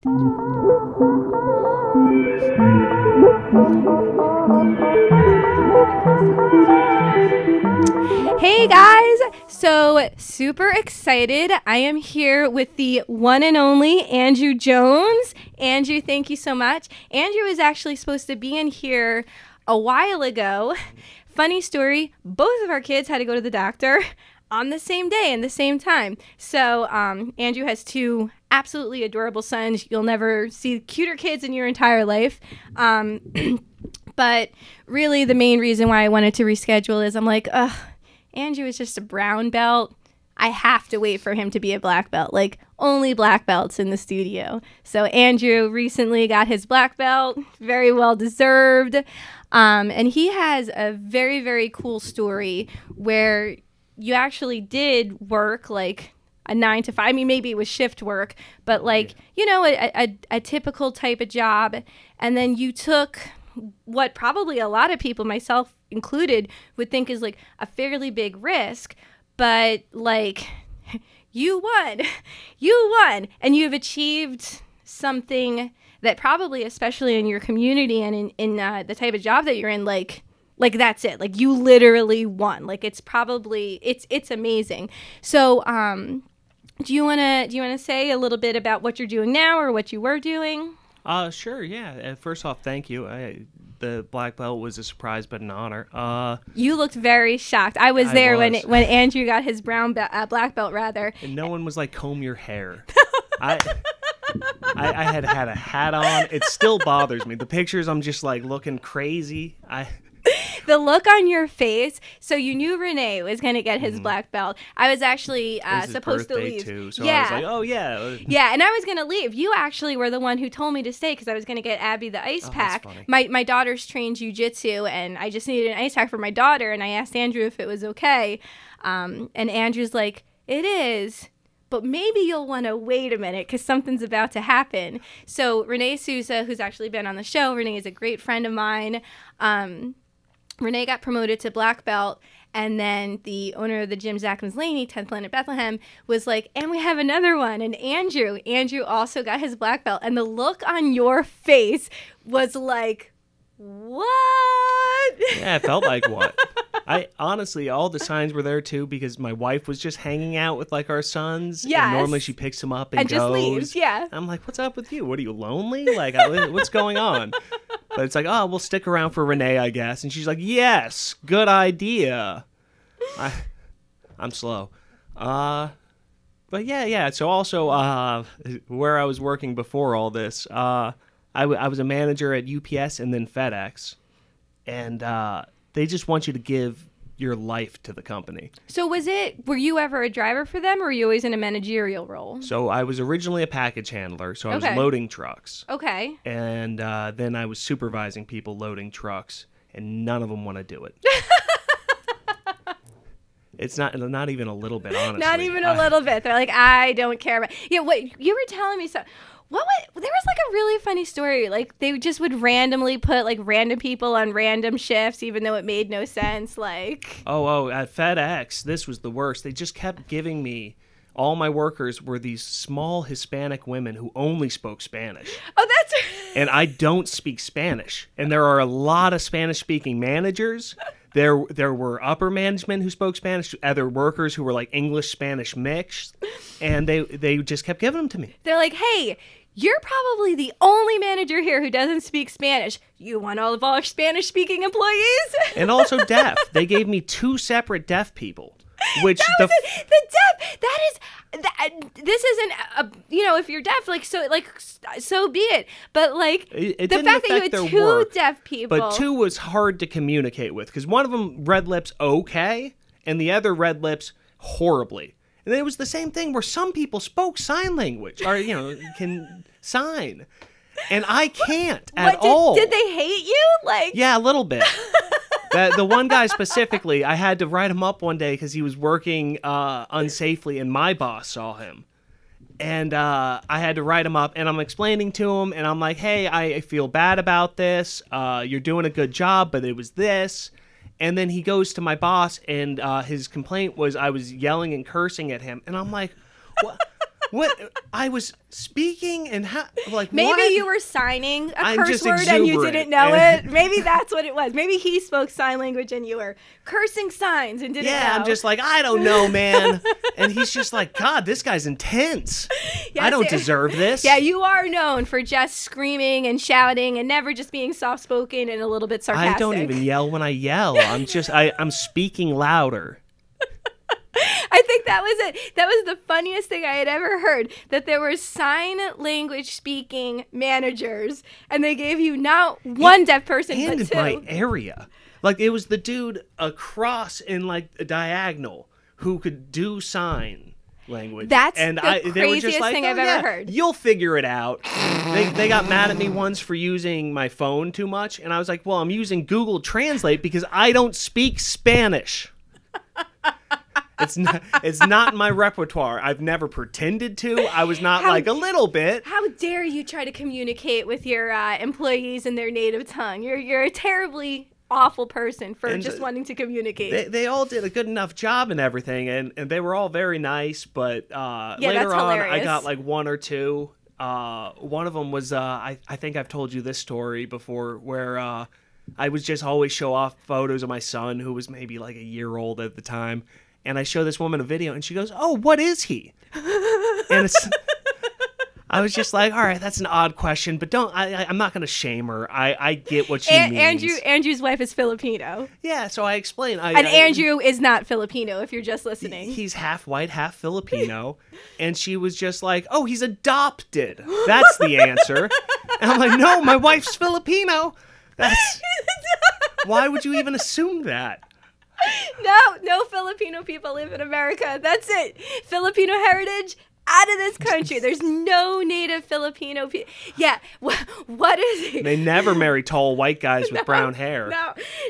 Hey guys, so super excited. I am here with the one and only Andrew Jones. Andrew, thank you so much. Andrew was actually supposed to be in here a while ago. Funny story, both of our kids had to go to the doctor on the same day and the same time. So Andrew has two absolutely adorable sons. You'll never see cuter kids in your entire life. But really the main reason why I wanted to reschedule is I'm like, Andrew is just a brown belt. I have to wait for him to be a black belt. Like, only black belts in the studio. So Andrew recently got his black belt, very well deserved. And he has a very, very cool story where you actually did work like a 9 to 5. I mean, maybe it was shift work, but like, you know, a typical type of job. And then you took what probably a lot of people, myself included, would think is like a fairly big risk, but like you won, and you've achieved something that probably, especially in your community and in the type of job that you're in, like that's it. Like you literally won. Like it's probably, it's amazing. So, do you want to say a little bit about what you're doing now or what you were doing? Sure, yeah. First off, thank you. The black belt was a surprise, but an honor. You looked very shocked. I was there when Andrew got his black belt, rather. And no one was like, comb your hair. I had a hat on. It still bothers me. The pictures, I'm just like looking crazy. The look on your face. So you knew Renee was going to get his black belt. I was actually supposed to leave. Too, so I was like, oh, yeah. Yeah, and I was going to leave. You actually were the one who told me to stay because I was going to get Abby the ice pack. My daughter's trained jitsu, and I just needed an ice pack for my daughter, and I asked Andrew if it was okay. And Andrew's like, it is. But maybe you'll want to wait a minute because something's about to happen. So Renee Souza, who's actually been on the show, Renee is a great friend of mine. Renee got promoted to black belt, and then the owner of the gym, Zach Laney, 10th Planet Bethlehem, was like, and we have another one. And Andrew also got his black belt. And the look on your face was like, what? Yeah, it felt like what? I honestly, all the signs were there too because my wife was just hanging out with like our sons. Yes. And normally she picks them up and goes. Just leaves, yeah. I'm like, what's up with you? What are you, lonely? Like, what's going on? But it's like, oh, we'll stick around for Renee, I guess. And she's like, yes, good idea. I'm slow. But yeah. So also, where I was working before all this, I was a manager at UPS and then FedEx. And they just want you to give your life to the company. So were you ever a driver for them, or were you always in a managerial role? So I was originally a package handler, so I was loading trucks. Okay. And then I was supervising people loading trucks, and none of them want to do it. It's not even a little bit, honestly. Not even a little bit. They're like, I don't care about. Yeah, what you were telling me so. There was like a really funny story. Like they just would randomly put like random people on random shifts, even though it made no sense. Like at FedEx, this was the worst. They just kept giving me. All my workers were these small Hispanic women who only spoke Spanish. Oh, that's. And I don't speak Spanish, and there are a lot of Spanish-speaking managers. There were upper management who spoke Spanish, other workers who were like English-Spanish mixed, and they just kept giving them to me. They're like, hey, you're probably the only manager here who doesn't speak Spanish. You want all of our Spanish-speaking employees? And also deaf. They gave me 2 separate deaf people. Which the deaf, this isn't if you're deaf, so be it, but like it the fact that you had 2 deaf people, but 2 was hard to communicate with because one of them red lips okay and the other red lips horribly. And it was the same thing where some people spoke sign language or can sign, and I can't at all. Did they hate you? Like, yeah, a little bit. The one guy specifically, I had to write him up one day because he was working unsafely, and my boss saw him. And I had to write him up, and I'm explaining to him, and I'm like, hey, I feel bad about this. You're doing a good job, but it was this. And then he goes to my boss, and his complaint was I was yelling and cursing at him. And I'm like, what? What? I was speaking and like Maybe what? you were signing a I'm curse just word and you exuberant. didn't know it. Maybe that's what it was. Maybe he spoke sign language and you were cursing signs and didn't know. Yeah, I'm just like, I don't know, man. And he's just like, God, this guy's intense. Yes, I don't deserve this. Yeah, you are known for just screaming and shouting and never just being soft-spoken and a little bit sarcastic. I don't even yell when I yell. I'm speaking louder. I think that was it. That was the funniest thing I had ever heard, that there were sign language speaking managers and they gave you not one deaf person, And but in two. my area. Like, it was the dude across in, like, a diagonal who could do sign language. That's and the they were just craziest like, thing "Oh, I've yeah, ever heard." You'll figure it out. They got mad at me once for using my phone too much. And I was like, well, I'm using Google Translate because I don't speak Spanish. It's not in my repertoire. I've never pretended to. I was not like a little bit. How dare you try to communicate with your employees in their native tongue? You're a terribly awful person for just wanting to communicate. They all did a good enough job and everything, and they were all very nice. But later that's on, hilarious. I got like one or two. One of them was I think I've told you this story before, where I was just always show off photos of my son, who was maybe like a year old at the time. And I show this woman a video, and she goes, "Oh, what is he?" And I was just like, "All right, that's an odd question, but I'm not going to shame her. I get what she means." Andrew's wife is Filipino. Yeah, so I explained. Andrew is not Filipino, if you're just listening. He's half white, half Filipino. And she was just like, "Oh, he's adopted. That's the answer." And I'm like, "No, my wife's Filipino. Why would you even assume that?" No Filipino people live in America. That's it. Filipino heritage out of this country. There's no native Filipino people. Yeah, what is it? They never marry tall white guys with brown hair.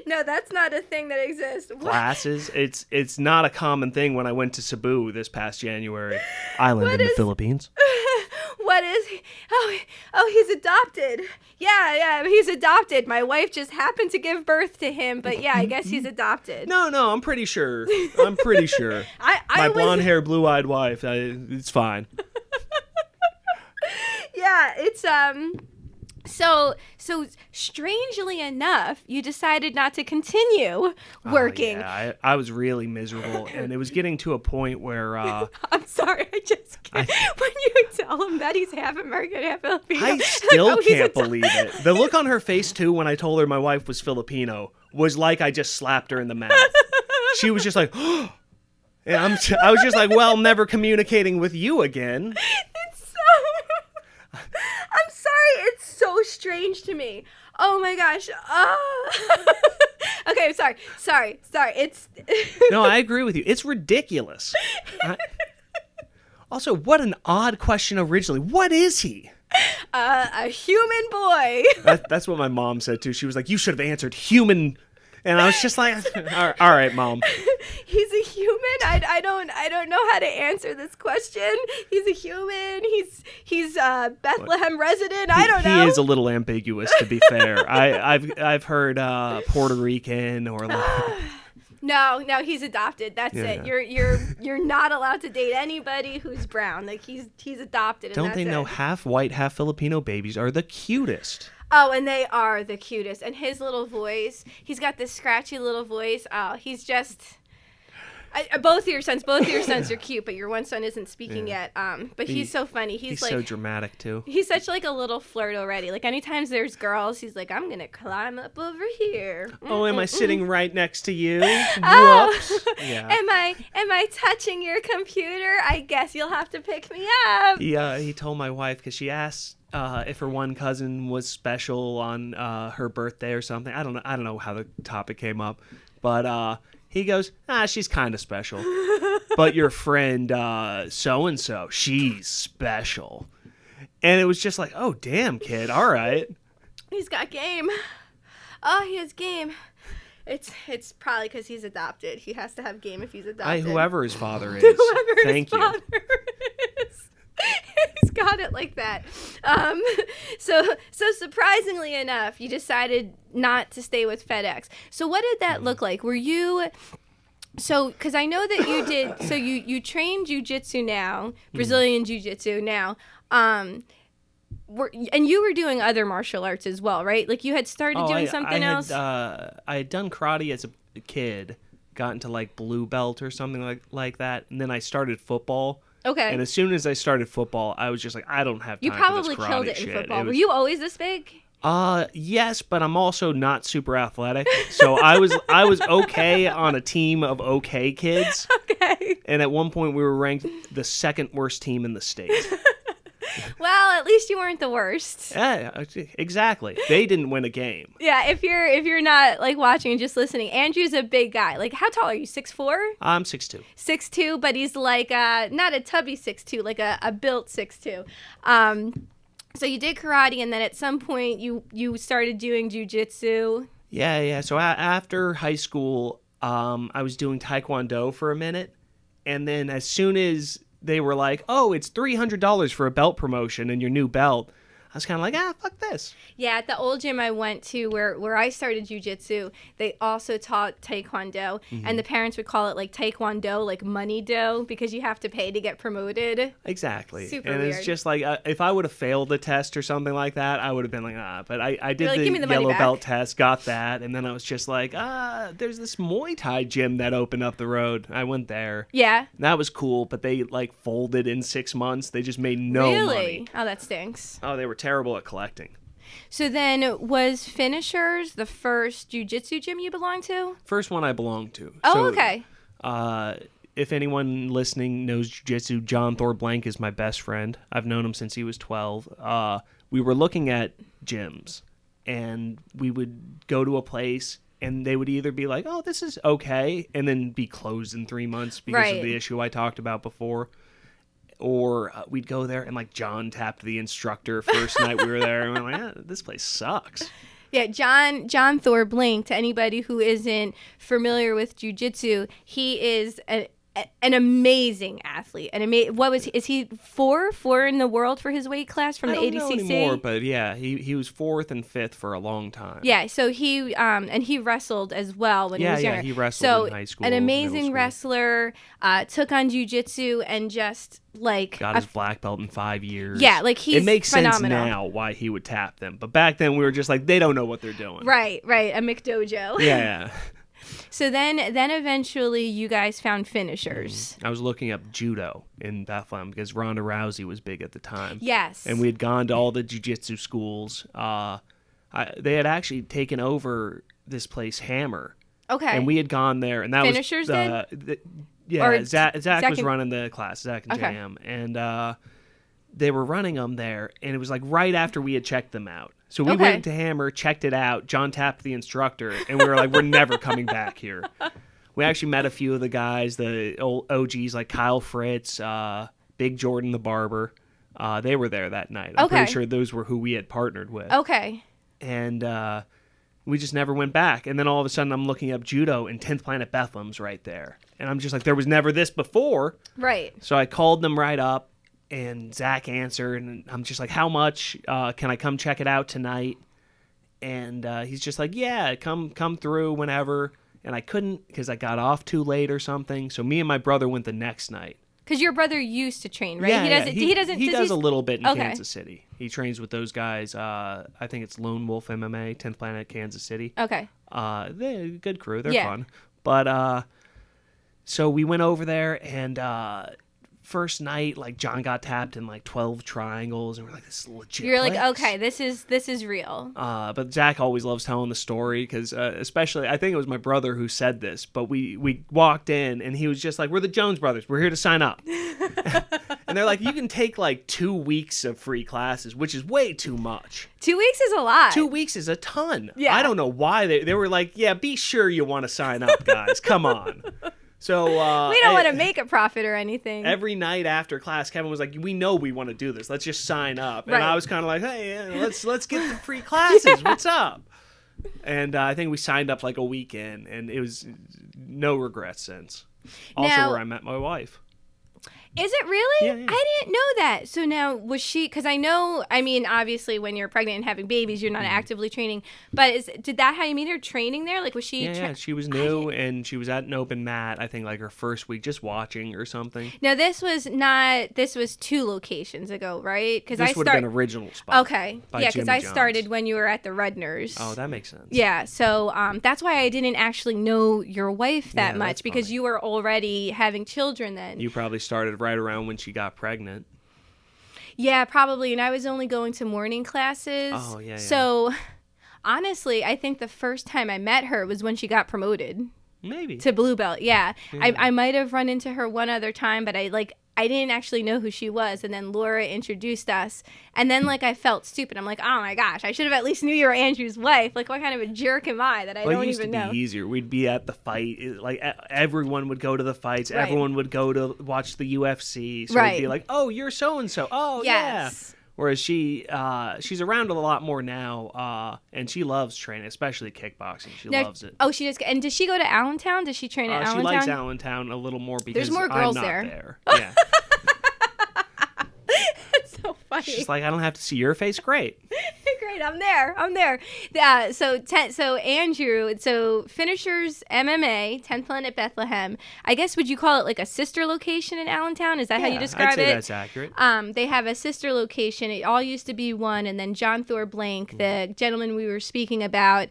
No, that's not a thing that exists. Glasses. It's not a common thing. When I went to Cebu this past January, island in the Philippines. What is he? Oh, he's adopted. Yeah, he's adopted. My wife just happened to give birth to him, but yeah, I guess he's adopted. No, I'm pretty sure. My blonde hair, blue-eyed wife. It's fine. Yeah, it's So strangely enough, you decided not to continue working. Yeah, I was really miserable, and it was getting to a point where I'm sorry, I just can't. When you tell him that he's half American, half Filipino, I still can't believe it. The look on her face too when I told her my wife was Filipino was like I just slapped her in the mouth. She was just like, and I was just like, well, I'm never communicating with you again. I'm sorry, it's so strange to me. Oh my gosh. Okay, sorry. It's No, I agree with you. It's ridiculous. Also, what an odd question originally. What is he? A human boy. That's what my mom said too. She was like, you should have answered human. And I was just like, all right, Mom. He's a human. I don't know how to answer this question. He's a human. He's a Bethlehem resident. I don't know. He is a little ambiguous, to be fair. I've heard Puerto Rican or like. No, he's adopted. That's it. You're not allowed to date anybody who's brown. Like he's adopted. And Don't they know half white, half Filipino babies are the cutest? Oh, and they are the cutest. And his little voice, he's got this scratchy little voice. Oh, he's just... both of your sons are cute, but your one son isn't speaking yet. But he's so funny. He's like, so dramatic, too. He's such like a little flirt already. Like anytime there's girls, he's like, I'm going to climb up over here. Oh, am I sitting right next to you? Oh. Whoops. Yeah. Am I touching your computer? I guess you'll have to pick me up. He told my wife, because she asked if her one cousin was special on her birthday or something. I don't know how the topic came up, but he goes, she's kind of special, but your friend so and so, she's special. And it was just like, oh damn, kid, all right. He's got game. Oh, he has game. It's probably because he's adopted. He has to have game if he's adopted. Whoever his father is. Thank you. He's got it like that. So surprisingly enough, you decided not to stay with FedEx. So what did that look like? Were you So, because I know that you did, so you train jujitsu now, Brazilian jiu-jitsu now, and you were doing other martial arts as well, right? Like you had started doing something else? I had done karate as a kid, got into like blue belt or something like that, and then I started football. Okay. And as soon as I started football, I was just like, I don't have time you for this karate probably killed it in shit. football. Were you always this big? Yes, but I'm also not super athletic. So I was okay on a team of okay kids. Okay. And at one point we were ranked the second worst team in the state. Well, at least you weren't the worst. Yeah, exactly. They didn't win a game. Yeah, if you're not like watching and just listening, Andrew's a big guy. Like how tall are you? 6'4"? I'm 6'2". 6'2", but he's like not a tubby 6'2", like a built 6'2". So you did karate, and then at some point you started doing jujitsu. Yeah. So after high school, I was doing taekwondo for a minute, and then as soon as they were like, "Oh, it's $300 for a belt promotion and your new belt," I was kind of like, fuck this. Yeah, at the old gym I went to where I started jiu-jitsu, they also taught taekwondo, and the parents would call it like taekwondo, like money dough, because you have to pay to get promoted. Exactly. Super and weird. It's just like, if I would have failed the test or something like that, I would have been like, but I did like, the "Give me the money yellow back." belt test, got that, and then I was just like, there's this Muay Thai gym that opened up the road. I went there. Yeah. That was cool, but they like folded in 6 months. They just made no Really? money. Oh, that stinks. Oh, they were terrible at collecting. So then, was Finishers the first jiu-jitsu gym you belonged to? First one I belonged to. Oh, So, okay. If anyone listening knows jiu-jitsu, John Thor Blank is my best friend. I've known him since he was 12. We were looking at gyms, and we would go to a place, and they would either be like, "Oh, this is okay," and then be closed in 3 months because of the issue I talked about before. Or we'd go there and like John tapped the instructor first night we were there, and we're like, this place sucks. Yeah, John Thor Blank, to anybody who isn't familiar with jiu-jitsu, he is an amazing athlete. Is he four in the world for his weight class from the ADCC? I don't know anymore, but yeah, he was 4th and 5th for a long time. Yeah, so he and he wrestled as well when he was younger. Yeah, he wrestled in high school. An amazing wrestler, took on jiu-jitsu and just like got his black belt in 5 years. Yeah, like he's it makes phenomenal. sense now why he would tap them, but back then we were just like, they don't know what they're doing. Right, a McDojo. Yeah. So then eventually you guys found Finishers. I was looking up judo in Bethlehem because Ronda Rousey was big at the time. Yes. And we had gone to all the jiu-jitsu schools. They had actually taken over this place, Hammer. Okay. And we had gone there, and that Finishers was yeah. Or Zach was and- running the class, Zach and Okay. Jam, and they were running them there, and it was like right after we had checked them out. So we went to Hammer, checked it out. John tapped the instructor, and we were like, we're never coming back here. We actually met a few of the guys, the old OGs like Kyle Fritz, Big Jordan the Barber. They were there that night. I'm pretty sure those were who we had partnered with. Okay. And we just never went back. And then all of a sudden I'm looking up judo, and 10th Planet Bethlehem's right there. And I'm just like, there was never this before. Right. So I called them right up. And Zach answered, and I'm just like, how much? Can I come check it out tonight? And he's just like, yeah, come through whenever. And I couldn't because I got off too late or something. So me and my brother went the next night. Because your brother used to train, right? Yeah, He doesn't. He does a little bit in Okay. Kansas City. He trains with those guys. I think it's Lone Wolf MMA, 10th Planet, Kansas City. Okay. They're a good crew. They're Yeah. fun. But so we went over there, and first night, like John got tapped in like 12 triangles, and we're like, this is legit. You're place. like, okay, this is real. But Zach always loves telling the story because, especially, I think it was my brother who said this. But we walked in, and he was just like, "We're the Jones Brothers. We're here to sign up." And they're like, "You can take like 2 weeks of free classes, which is way too much. 2 weeks is a lot. 2 weeks is a ton." Yeah. I don't know why they were like, "Yeah, be sure you want to sign up, guys. Come on." So we don't want to make a profit or anything. Every night after class, Kevin was like, "We know we want to do this. Let's just sign up." And Right. I was kind of like, "Hey, let's get the free classes. What's up?" And I think we signed up like a week in, and it was no regrets since. Also, Now- where I met my wife. Is it really? Yeah, yeah. I didn't know that. So now, was she, because I know, I mean, obviously when you're pregnant and having babies, you're not actively training, but did that how you meet her, training there? Like, was she? Yeah, she was new, and she was at an open mat, I think, like her first week, just watching or something. Now, this was 2 locations ago, right? Because This would have been original spot. Okay. by Yeah, because Jimmy I John's. started when you were at the Rudners. Oh, that makes sense. Yeah, so that's why I didn't actually know your wife that Yeah, much, that's because funny. you were already having children then. You probably started right around when she got pregnant. Yeah, probably. And I was only going to morning classes. Oh, yeah, yeah. So honestly, I think the first time I met her was when she got promoted Maybe. to Blue Belt. Yeah. Yeah. I might have run into her one other time, but I didn't actually know who she was. And then Laura introduced us. And then, like, I felt stupid. I'm like, oh, my gosh, I should have at least knew you were Andrew's wife. Like, what kind of a jerk am I that I Well, don't it used even to know? be easier. We'd be at the fight. Like, everyone would go to the fights. Right. Everyone would go to watch the UFC. So Right. it'd be like, oh, you're so-and-so. Oh, Yes. yeah. Whereas she's around a lot more now, and she loves training, especially kickboxing. She Now- loves it. Oh, she just, and does she go to Allentown? Does she train at She Allentown? likes Allentown a little more because There's more girls I'm not there. Yeah. That's so funny. She's like, I don't have to see your face. Great. Great, I'm there. So Andrew, so Finishers MMA, 10th Planet Bethlehem. I guess, would you call it like a sister location in Allentown? Is that how you describe I'd say it? that's accurate. They have a sister location. It all used to be one, and then John Thor Blank, the gentleman we were speaking about,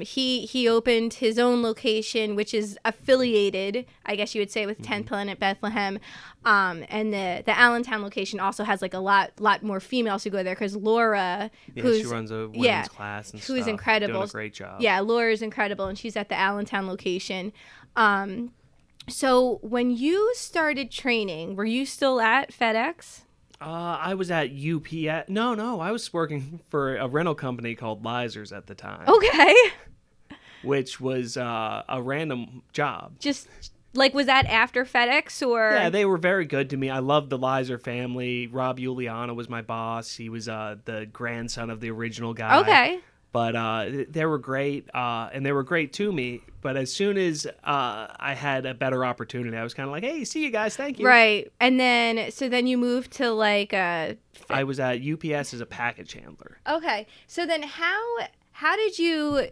he opened his own location, which is affiliated, I guess you would say, with 10th Planet Bethlehem. And the Allentown location also has like a lot more females who go there, because Laura, Yeah, she runs a women's class and who's stuff. incredible. Doing a great job. Yeah, Laura's incredible, and she's at the Allentown location. So when you started training, were you still at FedEx? I was at UPS. No, I was working for a rental company called Lizers at the time, Okay. which was a random job. Just like, was that after FedEx or? Yeah, they were very good to me. I loved the Lizer family. Rob Giuliano was my boss. He was the grandson of the original guy. Okay. But they were great, and they were great to me. But as soon as I had a better opportunity, I was kind of like, hey, see you guys, thank you. Right. And then, so then you moved to like I was at UPS as a package handler. Okay. So then how did you,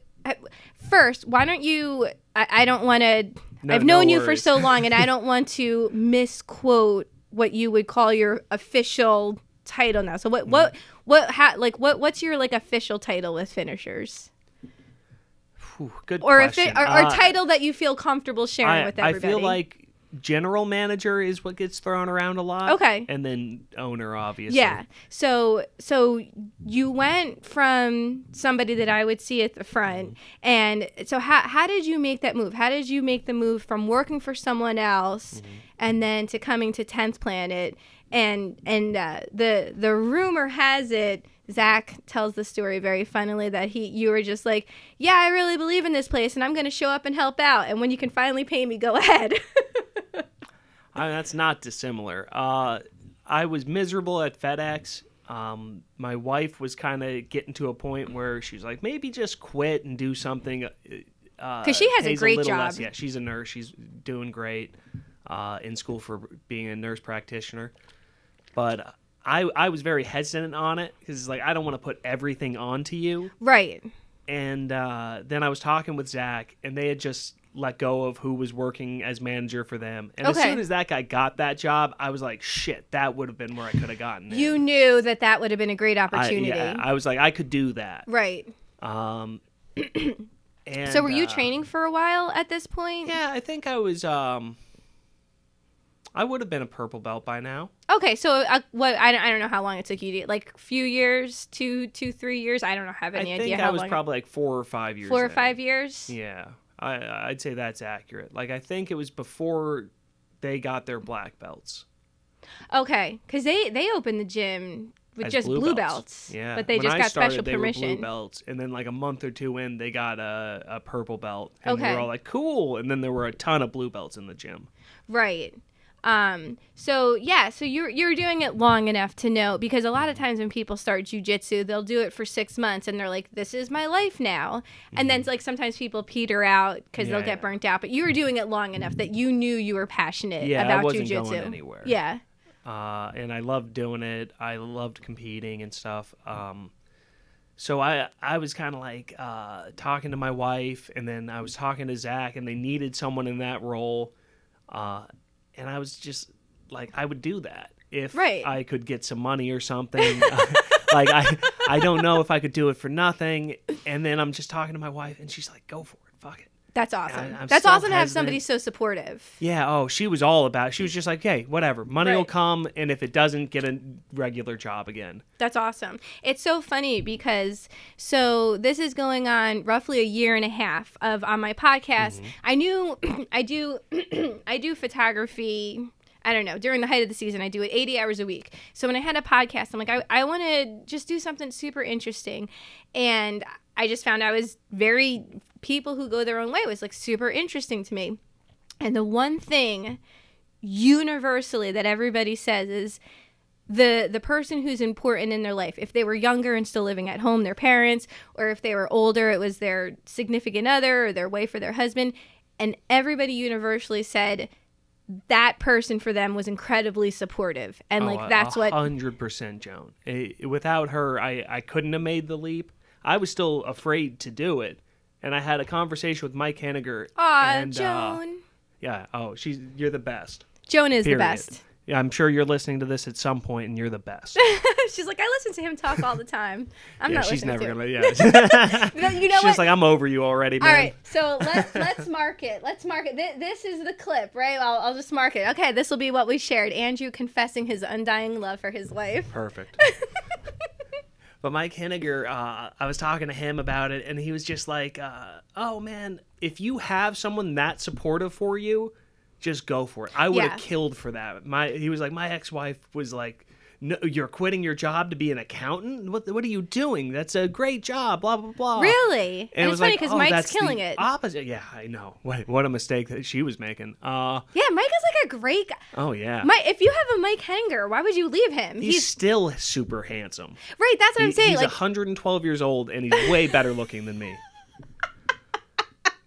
first, why don't you, I don't want to, I've known you for worries. so long, and I don't want to misquote what you would call your official title now. So what's your like official title with Finishers? Whew, good Or question. or title that you feel comfortable sharing with I everybody? feel like general manager is what gets thrown around a lot. Okay. And then owner, obviously. Yeah. So you went from somebody that I would see at the front, and so how did you make that move? How did you make the move from working for someone else and then to coming to 10th Planet? And the rumor has it, Zach tells the story very funnily, that you were just like, yeah, I really believe in this place, and I'm going to show up and help out. And when you can finally pay me, go ahead. That's not dissimilar. I was miserable at FedEx. My wife was kind of getting to a point where she's like, maybe just quit and do something. Because she has a pays great little job. less. Yeah, she's a nurse. She's doing great in school for being a nurse practitioner. But I was very hesitant on it because it's like, I don't want to put everything onto you. Right. And then I was talking with Zach, and they had just let go of who was working as manager for them. And as soon as that guy got that job, I was like, shit, that would have been where I could have gotten in. You knew that would have been a great opportunity. I was like, I could do that. Right. And, so were you training for a while at this point? Yeah, I think I was... I would have been a purple belt by now. Okay, so what? I don't know how long it took you to, like, few years, 3 years. I don't have any idea how long. I think I was probably like 4 or 5 years. 4 or 5 years. Yeah, I'd say that's accurate. Like, I think it was before they got their black belts. Okay, because they opened the gym with just blue belts. Yeah, but they when just I got started, special they permission. were blue belts, and then like a month or two in, they got a purple belt, and we Okay. were all like, cool. And then there were a ton of blue belts in the gym. Right. So you're doing it long enough to know, because a lot of times when people start jujitsu, they'll do it for 6 months and they're like, this is my life now. And then like sometimes people peter out because they'll get burnt out. But you were doing it long enough that you knew you were passionate about I wasn't jujitsu. going anywhere. Yeah. And I loved doing it. I loved competing and stuff. So I was kind of like talking to my wife, and then I was talking to Zach, and they needed someone in that role. And I was just like, I would do that if I could get some money or something. Like, I don't know if I could do it for nothing. And then I'm just talking to my wife, and she's like, go for it. Fuck it. That's awesome. I'm That's so awesome to have hesitant. somebody so supportive. Yeah. Oh, she was all about it. She was just like, hey, whatever. Money will come. And if it doesn't, get a regular job again. That's awesome. It's so funny because this is going on roughly a year and a half on my podcast. I knew I do photography. I don't know. During the height of the season, I do it 80 hours a week. So when I had a podcast, I'm like, I want to just do something super interesting. And I just found people who go their own way was like super interesting to me. And the one thing universally that everybody says is the person who's important in their life. If they were younger and still living at home, their parents, or if they were older, it was their significant other or their wife or their husband. And everybody universally said that person for them was incredibly supportive. And that's 100%, Joan. Without her, I couldn't have made the leap. I was still afraid to do it. And I had a conversation with Mike Henniger. Aw, Joan. Yeah. Oh, you're the best. Joan is Period. The best. Yeah, I'm sure you're listening to this at some point, and you're the best. She's like, I listen to him talk all the time. I'm not she's listening never to gonna. him. Yeah. You know she's what? like, I'm over you already, man. All right, so let's mark it. Let's mark it. This is the clip, right? I'll just mark it. Okay, this will be what we shared. Andrew confessing his undying love for his wife. Perfect. But Mike Henniger, I was talking to him about it, and he was just like, oh, man, if you have someone that supportive for you, just go for it. I would have killed for that. He was like, my ex-wife was like, no, you're quitting your job to be an accountant? What are you doing? That's a great job, blah, blah, blah. Really? And it it's was funny like, because Mike's killing it. Opposite. Yeah, I know. What a mistake that she was making. Yeah, Mike is like a great guy. Oh, yeah. If you have a Mike Henniger, why would you leave him? He's still super handsome. Right, that's what I'm saying. He's 112 years old, and he's way better looking than me.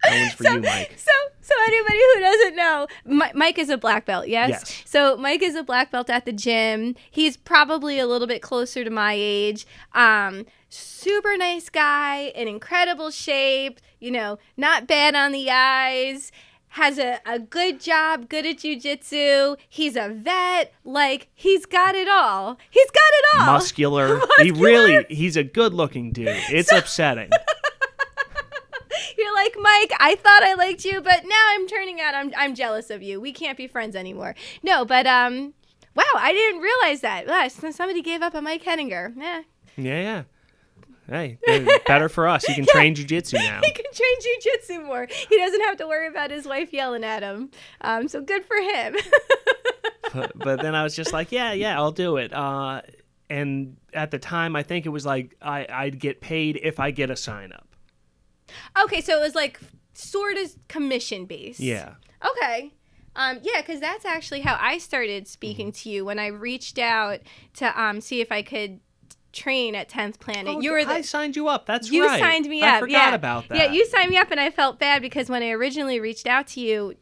That one's for you, Mike. So anybody who doesn't know, Mike is a black belt, yes? So Mike is a black belt at the gym. He's probably a little bit closer to my age. Super nice guy, in incredible shape, not bad on the eyes, has a good job, good at jiu-jitsu. He's a vet. Like, he's got it all. Muscular. He's a good-looking dude. It's upsetting. You're like, Mike, I thought I liked you, but now I'm turning out I'm jealous of you. We can't be friends anymore. No, but wow, I didn't realize that. Wow, somebody gave up on Mike Henniger. Yeah. Hey, better for us. He can train jiu-jitsu now. He can train jiu-jitsu more. He doesn't have to worry about his wife yelling at him. So good for him. but then I was just like, yeah, I'll do it. And at the time, I think it was like I'd get paid if I get a sign-up. Okay, so it was like sort of commission-based. Yeah. Okay. Yeah, because that's actually how I started speaking to you when I reached out to see if I could train at 10th Planet. Oh, I signed you up. That's you right. You signed me up. I forgot about that. Yeah, you signed me up, and I felt bad because when I originally reached out to you,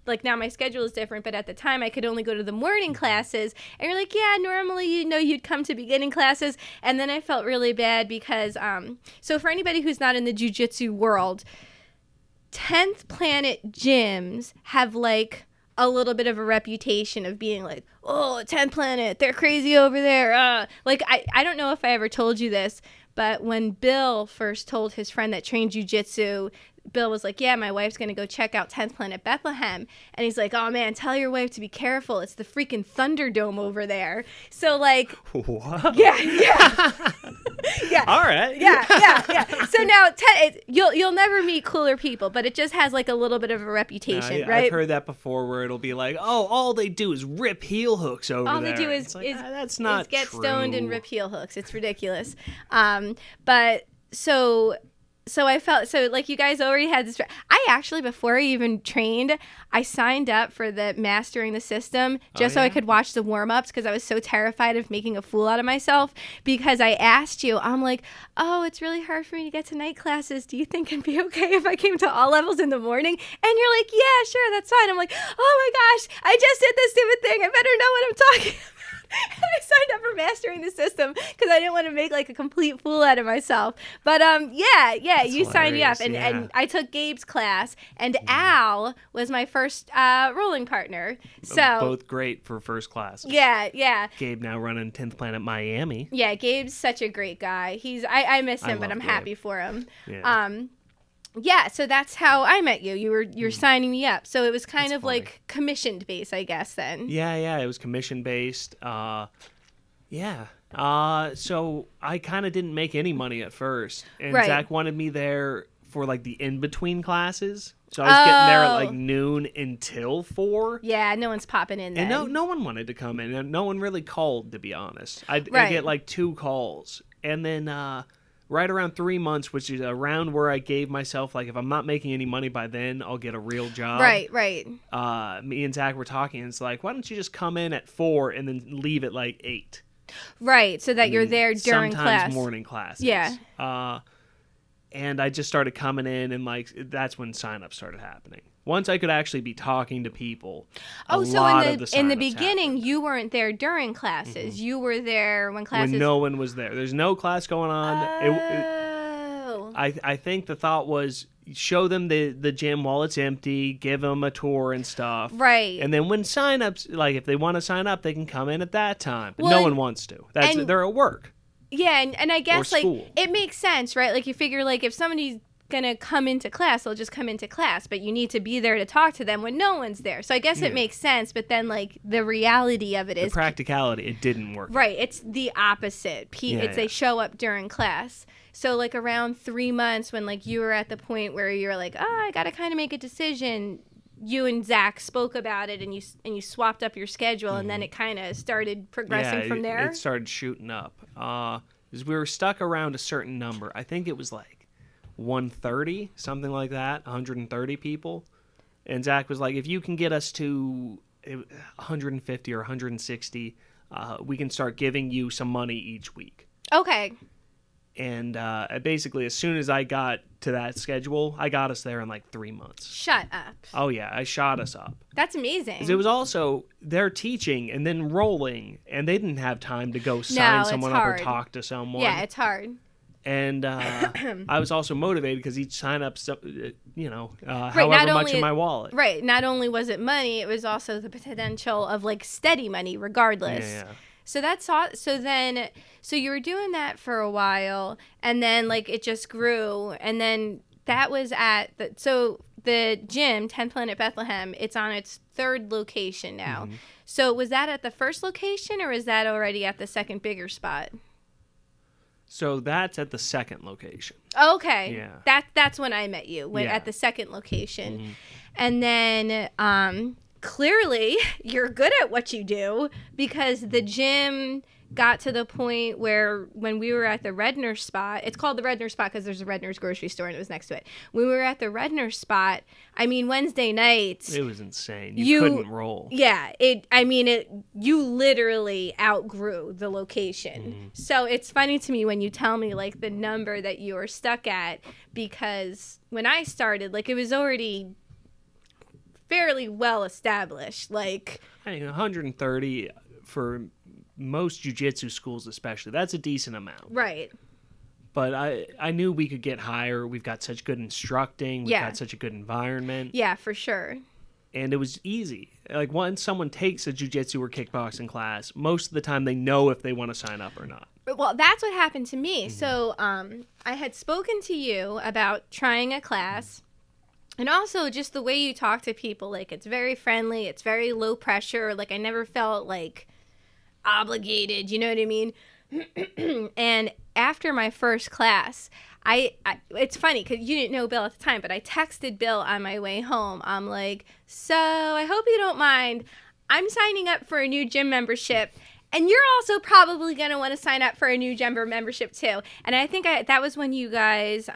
like now my schedule is different, but at the time I could only go to the morning classes. And you're like, yeah, normally, you'd come to beginning classes. And then I felt really bad because, so for anybody who's not in the jiu-jitsu world, 10th Planet gyms have like a little bit of a reputation of being like, oh, 10th Planet, they're crazy over there. Like, I don't know if I ever told you this, but when Bill first told his friend that trained jiu-jitsu, Bill was like, yeah, my wife's going to go check out 10th Planet Bethlehem. And he's like, oh, man, tell your wife to be careful. It's the freaking Thunderdome over there. So, like... What? Yeah. Yeah. All right. Yeah. So now, you'll never meet cooler people, but it just has, like, a little bit of a reputation, right? I've heard that before where it'll be like, oh, all they do is rip heel hooks over there. All they do is that's not get true. Stoned and rip heel hooks. It's ridiculous. But... So So I felt so like you guys already had this. I actually, before I even trained, I signed up for the mastering the system just so I could watch the warm-ups because I was so terrified of making a fool out of myself. Because I asked you, I'm like, oh, it's really hard for me to get to night classes. Do you think it'd be okay if I came to all levels in the morning? And you're like, yeah, sure, that's fine. I'm like, oh my gosh, I just did this stupid thing. I better know what I'm talking about. And I signed up for mastering the system because I didn't want to make like a complete fool out of myself. But yeah, that's you signed me up, and I took Gabe's class, and Al was my first rolling partner. So both great for first class. Yeah. Gabe now running 10th Planet Miami. Yeah, Gabe's such a great guy. I miss him, but I'm happy for him. Yeah, so that's how I met you. You're signing me up. So it was kind of like commissioned based, I guess, then. Yeah, it was commission based. So I kind of didn't make any money at first. And Zach wanted me there for like the in-between classes. So I was getting there at like noon until 4. Yeah, no one's popping in then. And no one wanted to come in. And no one really called, to be honest. I get like 2 calls. And then right around 3 months, which is around where I gave myself, like, if I'm not making any money by then, I'll get a real job. Right. Me and Zach were talking, and it's like, why don't you just come in at 4 and then leave at, like, 8? Right, so that you're there during class. Sometimes morning classes. Yeah. And I just started coming in, and, like, that's when sign-ups started happening. Once I could actually be talking to people, in the beginning, happened. You weren't there during classes. Mm-hmm. You were there when classes... When no one was there. There's no class going on. I think the thought was show them the gym while it's empty, give them a tour and stuff. Right. And then when sign-ups, like if they want to sign up, they can come in at that time. But no one wants to. They're at work. Yeah, and I guess like school. It makes sense, right? Like you figure like if somebody's gonna come into class, they'll just come into class, but you need to be there to talk to them when no one's there. So I guess it makes sense, but then like the reality of it is the practicality, it didn't work. Right, it's the opposite. They show up during class. So like around 3 months when like you were at the point where you're like, I gotta kind of make a decision, you and Zach spoke about it and you swapped up your schedule, and then it kind of started progressing from there. It started shooting up. Because we were stuck around a certain number. I think it was like 130, something like that, 130 people. And Zach was like, if you can get us to 150 or 160, we can start giving you some money each week. Okay. And basically, as soon as I got to that schedule, I got us there in like 3 months. Shut up. Oh, yeah, I shot us up. That's amazing. Because it was also, they're teaching and then rolling, and they didn't have time to go sign someone up or talk to someone. Yeah, it's hard. And I was also motivated because each sign-up, however much in my wallet. Right. Not only was it money, it was also the potential of, like, steady money regardless. Yeah. So that's all. So you were doing that for a while, and then, like, it just grew. And then that was at the gym, 10th Planet Bethlehem, it's on its 3rd location now. Mm-hmm. So was that at the first location, or was that already at the second bigger spot? So that's at the second location. Okay. Yeah. That's when I met you, at the second location. Mm-hmm. And then clearly you're good at what you do, because the gym got to the point where when we were at the Redner spot, it's called the Redner spot because there's a Redner's grocery store and it was next to it. When we were at the Redner spot, I mean, Wednesday nights. It was insane. You couldn't roll. Yeah. You literally outgrew the location. Mm-hmm. So it's funny to me when you tell me like the number that you were stuck at, because when I started, like it was already fairly well established. Like 130 for most jiu-jitsu schools especially, that's a decent amount. Right. But I knew we could get higher. We've got such good instructing. We've got such a good environment. Yeah, for sure. And it was easy. Like once someone takes a jiu-jitsu or kickboxing class, most of the time they know if they want to sign up or not. Well, that's what happened to me. Mm-hmm. So I had spoken to you about trying a class. And also just the way you talk to people, like it's very friendly. It's very low pressure. Like I never felt like obligated, you know what I mean? And after my first class, I it's funny because you didn't know Bill at the time, but I texted Bill on my way home. I'm like, so I hope you don't mind. I'm signing up for a new gym membership, And you're also probably going to want to sign up for a new Gember membership too. And I think that was when you guys,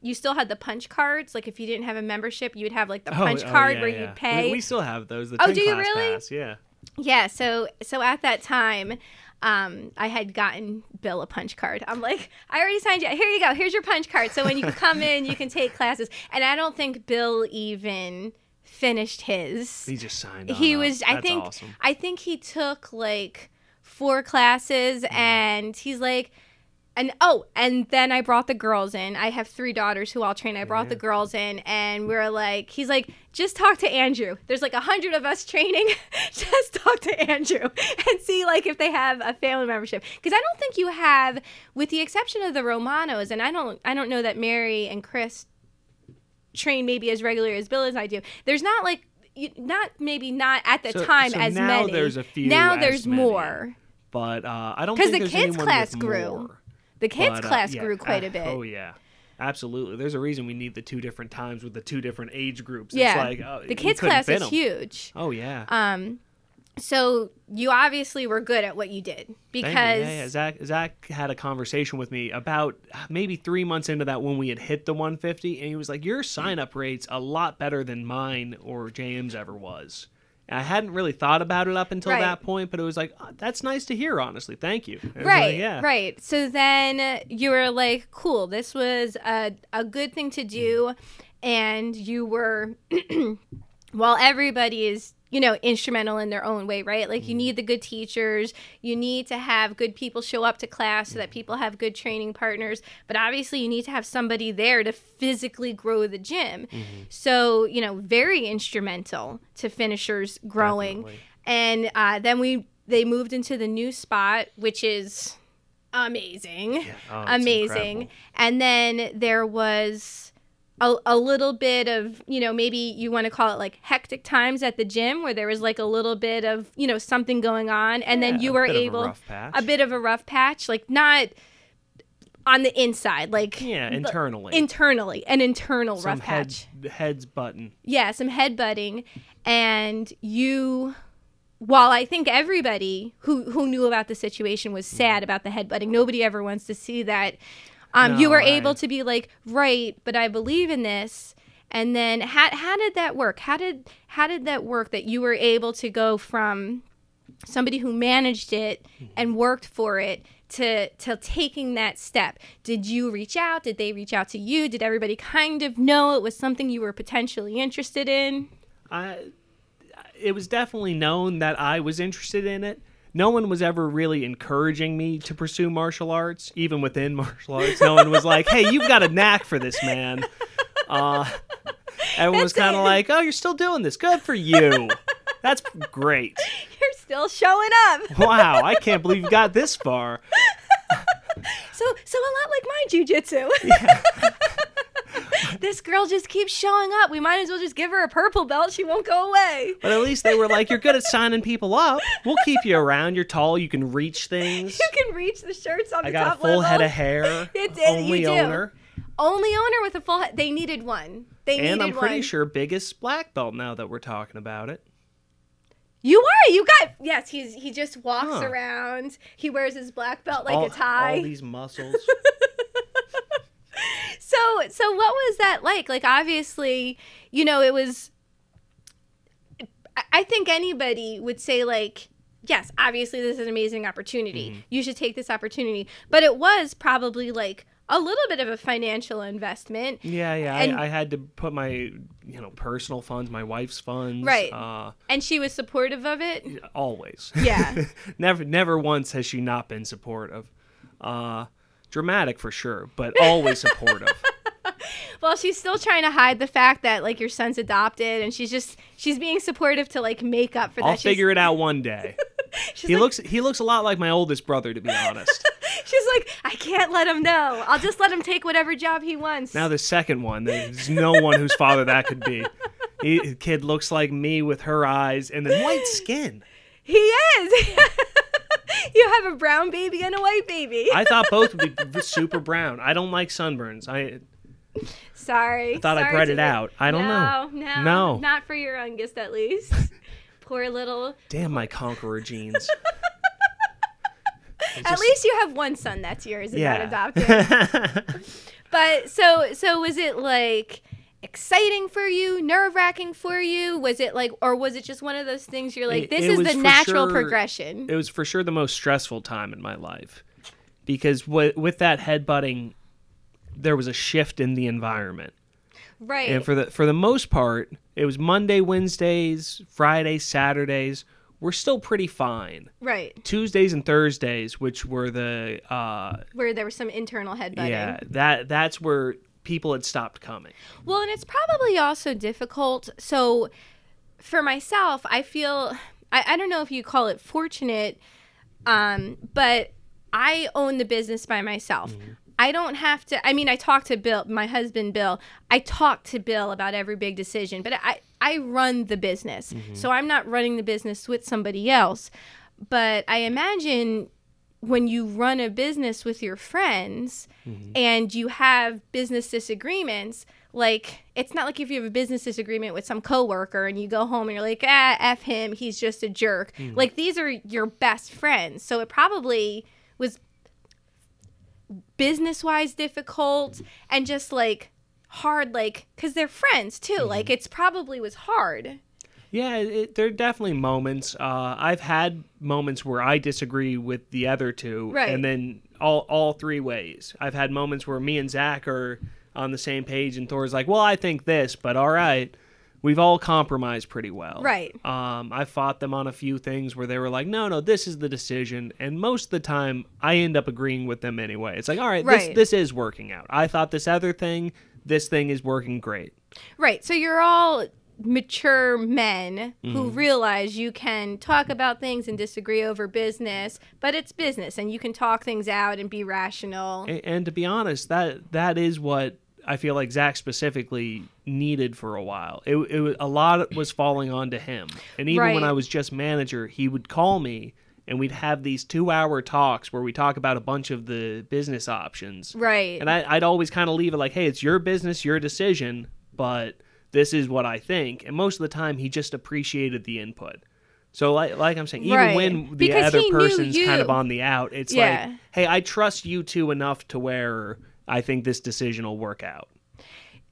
you still had the punch cards. Like if you didn't have a membership, you would have like the punch card where you'd pay. We still have those. The oh, 10 do you class really? pass, yeah. Yeah. So at that time, I had gotten Bill a punch card. I'm like, I already signed you. Here you go. Here's your punch card. So when you come in, you can take classes. And I don't think Bill even finished his. He just signed on. That's awesome. I think he took like 4 classes, and he's like, and then I brought the girls in. I have 3 daughters who all train. I brought the girls in, and we're like, he's like, just talk to Andrew. There's like 100 of us training. Just talk to Andrew and see like if they have a family membership. Because I don't think you have, with the exception of the Romanos, and I don't know that Mary and Chris train maybe as regular as Bill as I do. There's not like, not at the time as now many. There's a few. Now there's more. But I don't think because the kids class grew. More. The kids class grew quite a bit. Oh yeah, absolutely. There's a reason we need the 2 different times with the 2 different age groups. Yeah, it's like the kids class is huge. Oh yeah. So you obviously were good at what you did because Zach had a conversation with me about maybe 3 months into that when we had hit the 150, and he was like, "Your sign up rate's a lot better than mine or James ever was." And I hadn't really thought about it up until that point, but it was like, oh, that's nice to hear, honestly. Thank you. Right. So then you were like, cool, this was a good thing to do. And you were, while everybody is, instrumental in their own way, right? Like you need the good teachers. You need to have good people show up to class so that people have good training partners. But obviously you need to have somebody there to physically grow the gym. So, very instrumental to finishers growing. Definitely. And then they moved into the new spot, which is amazing. Yeah. Oh, amazing. Incredible. And then there was a little bit of, maybe you want to call it like hectic times at the gym where there was like a little bit of, something going on. And then you were able, a bit of a rough patch, like not on the inside, like. Yeah, internally. An internal rough patch. Heads button. Yeah, some headbutting. And while I think everybody who knew about the situation was sad about the headbutting, nobody ever wants to see that. You were able to be like, right, but I believe in this. And then how did that work? How did that work that you were able to go from somebody who managed it and worked for it to taking that step? Did you reach out? Did they reach out to you? Did everybody kind of know it was something you were potentially interested in? It was definitely known that I was interested in it. No one was ever really encouraging me to pursue martial arts, even within martial arts. No one was like, hey, you've got a knack for this, man. Everyone was kind of like, oh, you're still doing this. Good for you. That's great. You're still showing up. Wow, I can't believe you got this far. So a lot like my jiu-jitsu. Yeah. This girl just keeps showing up. We might as well just give her a purple belt. She won't go away. But at least they were like, you're good at signing people up. We'll keep you around. You're tall. You can reach things. You can reach the shirts on the top level. I got a full head of hair. Only owner. Only owner with a full head. They needed one. And I'm pretty sure biggest black belt now that we're talking about it. You are. You got. Yes, he just walks around. He wears his black belt like a tie. All these muscles. So what was that like? Like, obviously, it was, I think anybody would say, like, yes, obviously this is an amazing opportunity. Mm-hmm. You should take this opportunity. But it was probably, like, a little bit of a financial investment. Yeah. And I had to put my, personal funds, my wife's funds. Right. And she was supportive of it? Always. Yeah. Never once has she not been supportive. Dramatic for sure, but always supportive. Well, she's still trying to hide the fact that, like, your son's adopted, and she's being supportive to, like, make up for that. I'll figure it out one day. He looks a lot like my oldest brother, to be honest. She's like, I can't let him know. I'll just let him take whatever job he wants. Now the second one, there's no one whose father that could be. The kid looks like me with her eyes and then white skin. He is. You have a brown baby and a white baby. I thought both would be super brown. I don't like sunburns. Sorry. I thought I bred it out. I don't know. No. Not for your youngest, at least. Poor little. Damn my conqueror genes. At least you have one son that's yours and not Yeah. adopted. But so was it like exciting for you, nerve-wracking for you? Was it like, or was it just one of those things you're like, this is the natural progression? It was for sure the most stressful time in my life, because with that headbutting, there was a shift in the environment. Right. And for the most part, it was Monday, Wednesdays, Fridays, Saturdays. We're still pretty fine. Right. Tuesdays and Thursdays, which were the where there was some internal headbutting. Yeah, that's where people had stopped coming. Well, and it's probably also difficult. So for myself, I feel, I don't know if you call it fortunate, but I own the business by myself. Mm-hmm. I don't have to, I mean, I talk to Bill, my husband, Bill. I talk to Bill about every big decision, but I run the business. Mm-hmm. So I'm not running the business with somebody else. But I imagine when you run a business with your friends mm-hmm. and you have business disagreements, like, it's not like if you have a business disagreement with some coworker and you go home and you're like, F him, he's just a jerk. Mm-hmm. Like, these are your best friends. So it probably was business-wise difficult and just, like, hard, like, because they're friends, too. Mm-hmm. Like, it's probably was hard. Yeah, there are definitely moments. I've had moments where I disagree with the other two, right. and then all three ways. I've had moments where me and Zach are on the same page, and Thor's like, well, I think this, but all right. We've all compromised pretty well. Right. I fought them on a few things where they were like, no, this is the decision. And most of the time, I end up agreeing with them anyway. It's like, all right, this is working out. I thought this thing is working great. Right. So you're all mature men who realize you can talk about things and disagree over business, but it's business and you can talk things out and be rational. And to be honest, that is what I feel like Zach specifically needed for a while. It a lot was falling onto him. And even when I was just manager, he would call me and we'd have these 2-hour talks where we talk about a bunch of the business options. Right. And I'd always kind of leave it like, hey, it's your business, your decision, but this is what I think. And most of the time, he just appreciated the input. So like I'm saying, even when the other person's kind of on the out, it's like, hey, I trust you two enough to where I think this decision will work out.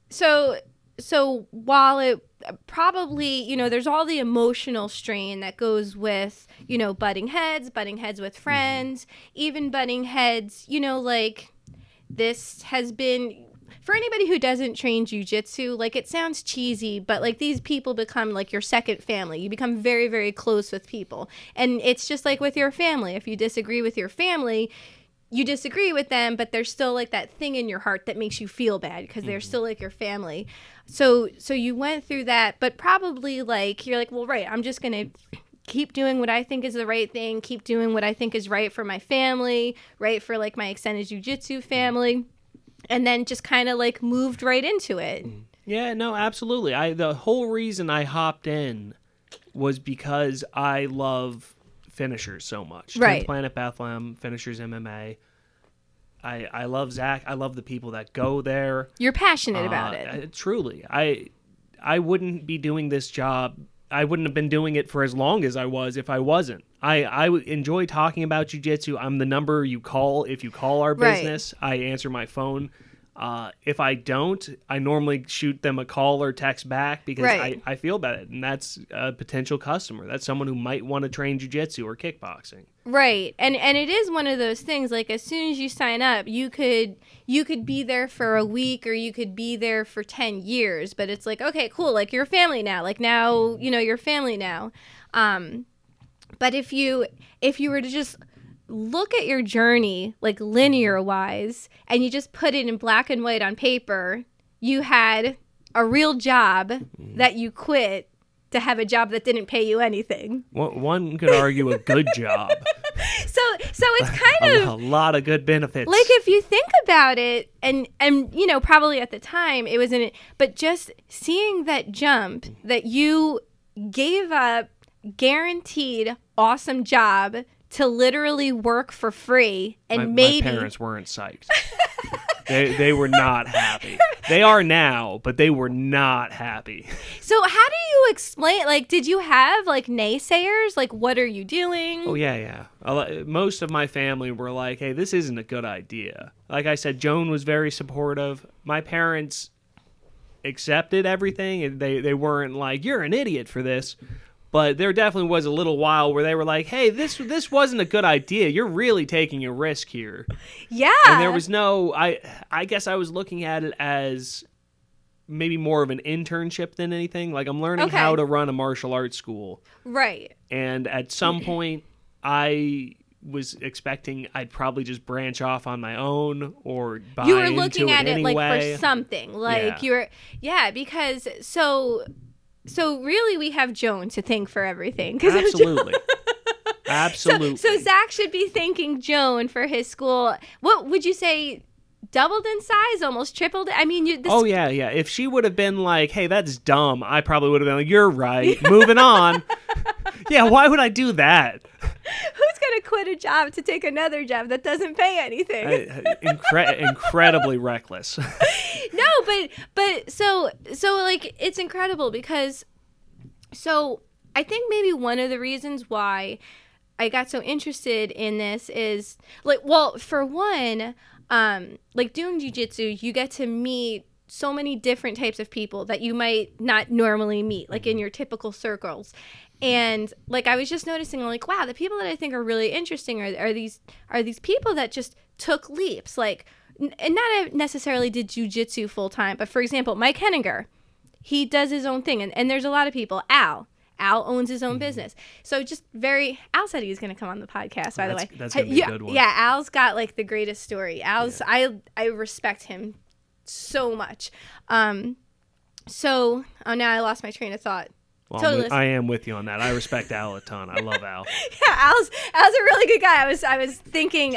So while it probably, there's all the emotional strain that goes with, butting heads with friends, even butting heads, like this has been, for anybody who doesn't train jiu-jitsu, like it sounds cheesy, but like these people become like your second family. You become very, very close with people. And it's just like with your family. If you disagree with your family, you disagree with them, but there's still like that thing in your heart that makes you feel bad because they're still like your family. So you went through that, but probably like you're like, well, right, I'm just going to keep doing what I think is the right thing, keep doing what I think is right for my family, right for like my extended jiu-jitsu family, and then just kind of like moved right into it. Yeah, no, absolutely. The whole reason I hopped in was because I love finishers so much. Right. Planet Bethlehem, finishers MMA. I love Zach. I love the people that go there. You're passionate about it. Truly. I wouldn't be doing this job. I wouldn't have been doing it for as long as I was if I wasn't. I enjoy talking about jiu-jitsu. I'm the number you call if you call our business. I answer my phone. If I don't, I normally shoot them a call or text back because I feel about it. And that's a potential customer. That's someone who might want to train jiu-jitsu or kickboxing. Right. And it is one of those things, like as soon as you sign up, you could be there for a week or you could be there for 10 years. But it's like, okay, cool. Like you're family now. Like now, you're family now. But if you were to just look at your journey, like linear wise, and you just put it in black and white on paper, you had a real job that you quit to have a job that didn't pay you anything. One could argue a good job. So it's kind of a lot of good benefits. Like if you think about it, and probably at the time it wasn't, but just seeing that jump that you gave up guaranteed awesome job to literally work for free, and my parents weren't psyched. They were not happy. They are now, but they were not happy. So how do you explain, like, did you have, like, naysayers? Like, what are you doing? Oh, yeah. Most of my family were like, hey, this isn't a good idea. Like I said, Joan was very supportive. My parents accepted everything, and they weren't like, you're an idiot for this. But there definitely was a little while where they were like, hey, this wasn't a good idea. You're really taking a risk here. Yeah. And there was no, I guess I was looking at it as maybe more of an internship than anything. Like, I'm learning how to run a martial arts school. Right. And at some point, I was expecting I'd probably just branch off on my own or buy you were looking at it anyway. like for something. Like because so really we have Joan to thank for everything. Absolutely. Absolutely. So Zach should be thanking Joan for his school. What would you say? Doubled in size, almost tripled. I mean, yeah. If she would have been like, "Hey, that's dumb," I probably would have been like, "You're right." Moving on. Yeah, why would I do that? Who's gonna quit a job to take another job that doesn't pay anything? Incredibly reckless. No, but so like it's incredible because I think maybe one of the reasons why I got so interested in this is like, well, for one. Like doing jiu-jitsu, you get to meet so many different types of people that you might not normally meet, like in your typical circles. And like I was just noticing, like, wow, the people that I think are really interesting are these people that just took leaps, like, and not necessarily did jiu-jitsu full time, but for example, Mike Henninger, he does his own thing, and there's a lot of people. Al owns his own business. So Al said he was going to come on the podcast, by the way. That's going to be a good one. Yeah, Al's got like the greatest story. I respect him so much. Now I lost my train of thought. Well, I am with you on that. I respect Al a ton. I love Al. Yeah, Al's a really good guy. I was thinking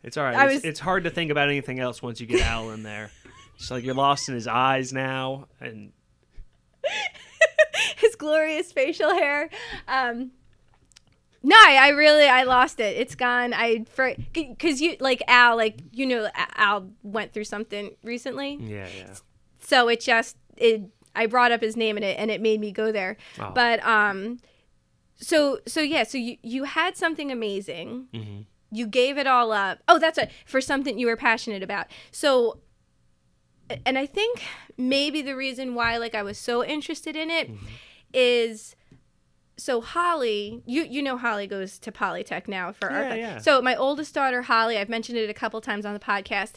it's all right. It's hard to think about anything else once you get Al in there. It's like you're lost in his eyes now, and his glorious facial hair. No, I lost it. It's gone. Because Al went through something recently. Yeah. So I brought up his name in it, and it made me go there. Oh. But so you had something amazing. Mm-hmm. You gave it all up. Oh, that's for something you were passionate about. So. And I think maybe the reason why like I was so interested in it is so Holly, you know Holly goes to Polytech now for art. Yeah. So my oldest daughter Holly, I've mentioned it a couple times on the podcast.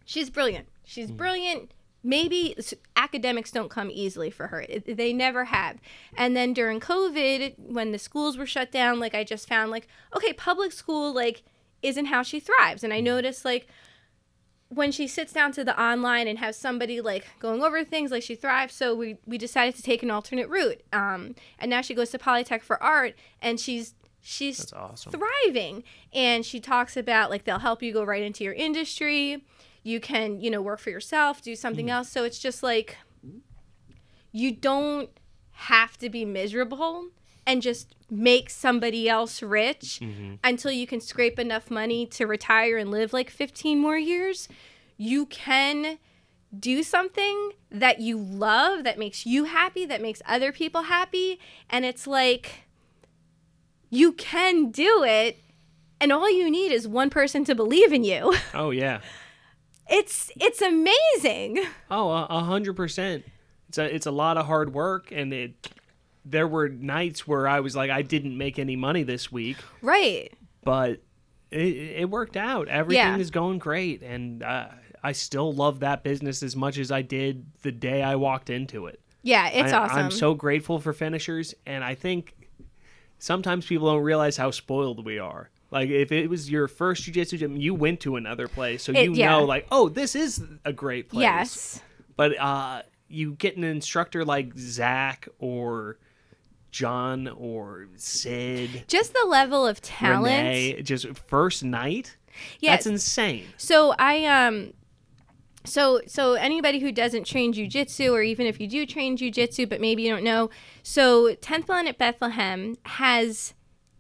She's brilliant. She's brilliant. Maybe academics don't come easily for her. They never have. And then during COVID, when the schools were shut down, like I just found like, okay, public school like isn't how she thrives. And I noticed like when she sits down to the online and has somebody like going over things, like she thrives. So we decided to take an alternate route. And now she goes to Polytech for art, and she's That's awesome. Thriving. And she talks about like they'll help you go right into your industry. You can, work for yourself, do something else. So it's just like you don't have to be miserable and just make somebody else rich until you can scrape enough money to retire and live like 15 more years. You can do something that you love, that makes you happy, that makes other people happy. And it's like, you can do it. And all you need is one person to believe in you. Oh, yeah. It's amazing. Oh, 100%. It's a lot of hard work, and there were nights where I was like, I didn't make any money this week. Right. But it worked out. Everything is going great. And I still love that business as much as I did the day I walked into it. Yeah, it's awesome. I'm so grateful for finishers. And I think sometimes people don't realize how spoiled we are. Like, if it was your first jiu-jitsu gym, you went to another place. So know, like, oh, this is a great place. Yes. But you get an instructor like Zach or John or Sid, just the level of talent, Renee, just first night, that's insane. So so anybody who doesn't train jiu-jitsu, or even if you do train jiu-jitsu but maybe you don't know, so 10th Planet Bethlehem has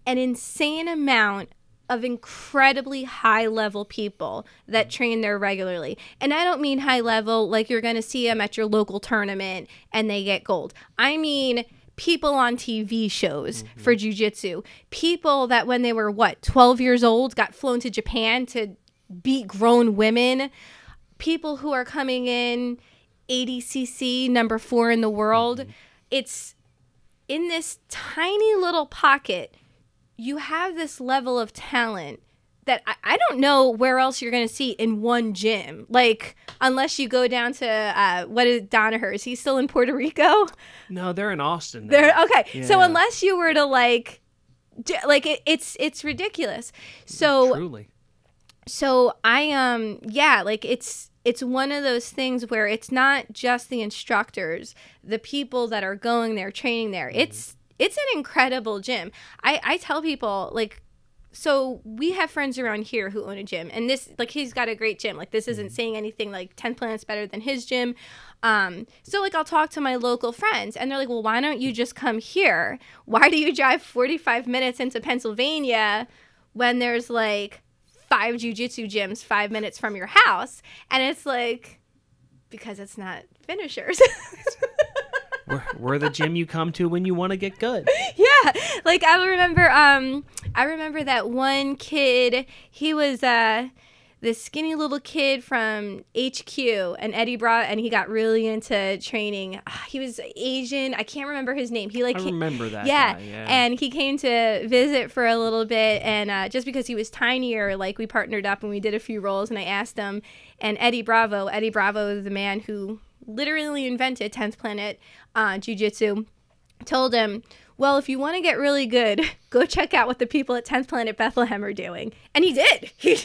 an insane amount of incredibly high level people that train there regularly. And I don't mean high level like you're going to see them at your local tournament and they get gold. I mean people on TV shows for jiu-jitsu. People that when they were, 12 years old, got flown to Japan to beat grown women. People who are coming in ADCC number 4 in the world. It's in this tiny little pocket. You have this level of talent that I don't know where else you're going to see in one gym. Like, unless you go down to, what is Danaher's? He's still in Puerto Rico? No, they're in Austin. They're okay. Yeah. So unless you were to it's ridiculous. So Truly. So it's one of those things where it's not just the instructors, the people that are going there, training there. It's an incredible gym. I tell people, like, so we have friends around here who own a gym, and this, like, he's got a great gym. Like, this isn't saying anything like 10 Planet's better than his gym. So like I'll talk to my local friends and they're like, well, why don't you just come here? Why do you drive 45 minutes into Pennsylvania when there's like 5 jiu-jitsu gyms 5 minutes from your house? And it's like, because it's not finishers. We're the gym you come to when you want to get good. Yeah. Like I remember that one kid, he was this skinny little kid from HQ, and Eddie brought, and he got really into training. He was Asian. I can't remember his name. I remember that yeah. guy, yeah. And he came to visit for a little bit, and just because he was tinier, like we partnered up and we did a few rolls, and I asked him, and Eddie Bravo is the man who literally invented 10th Planet Jiu-Jitsu, told him, well, if you want to get really good, go check out what the people at 10th Planet Bethlehem are doing. And he did. He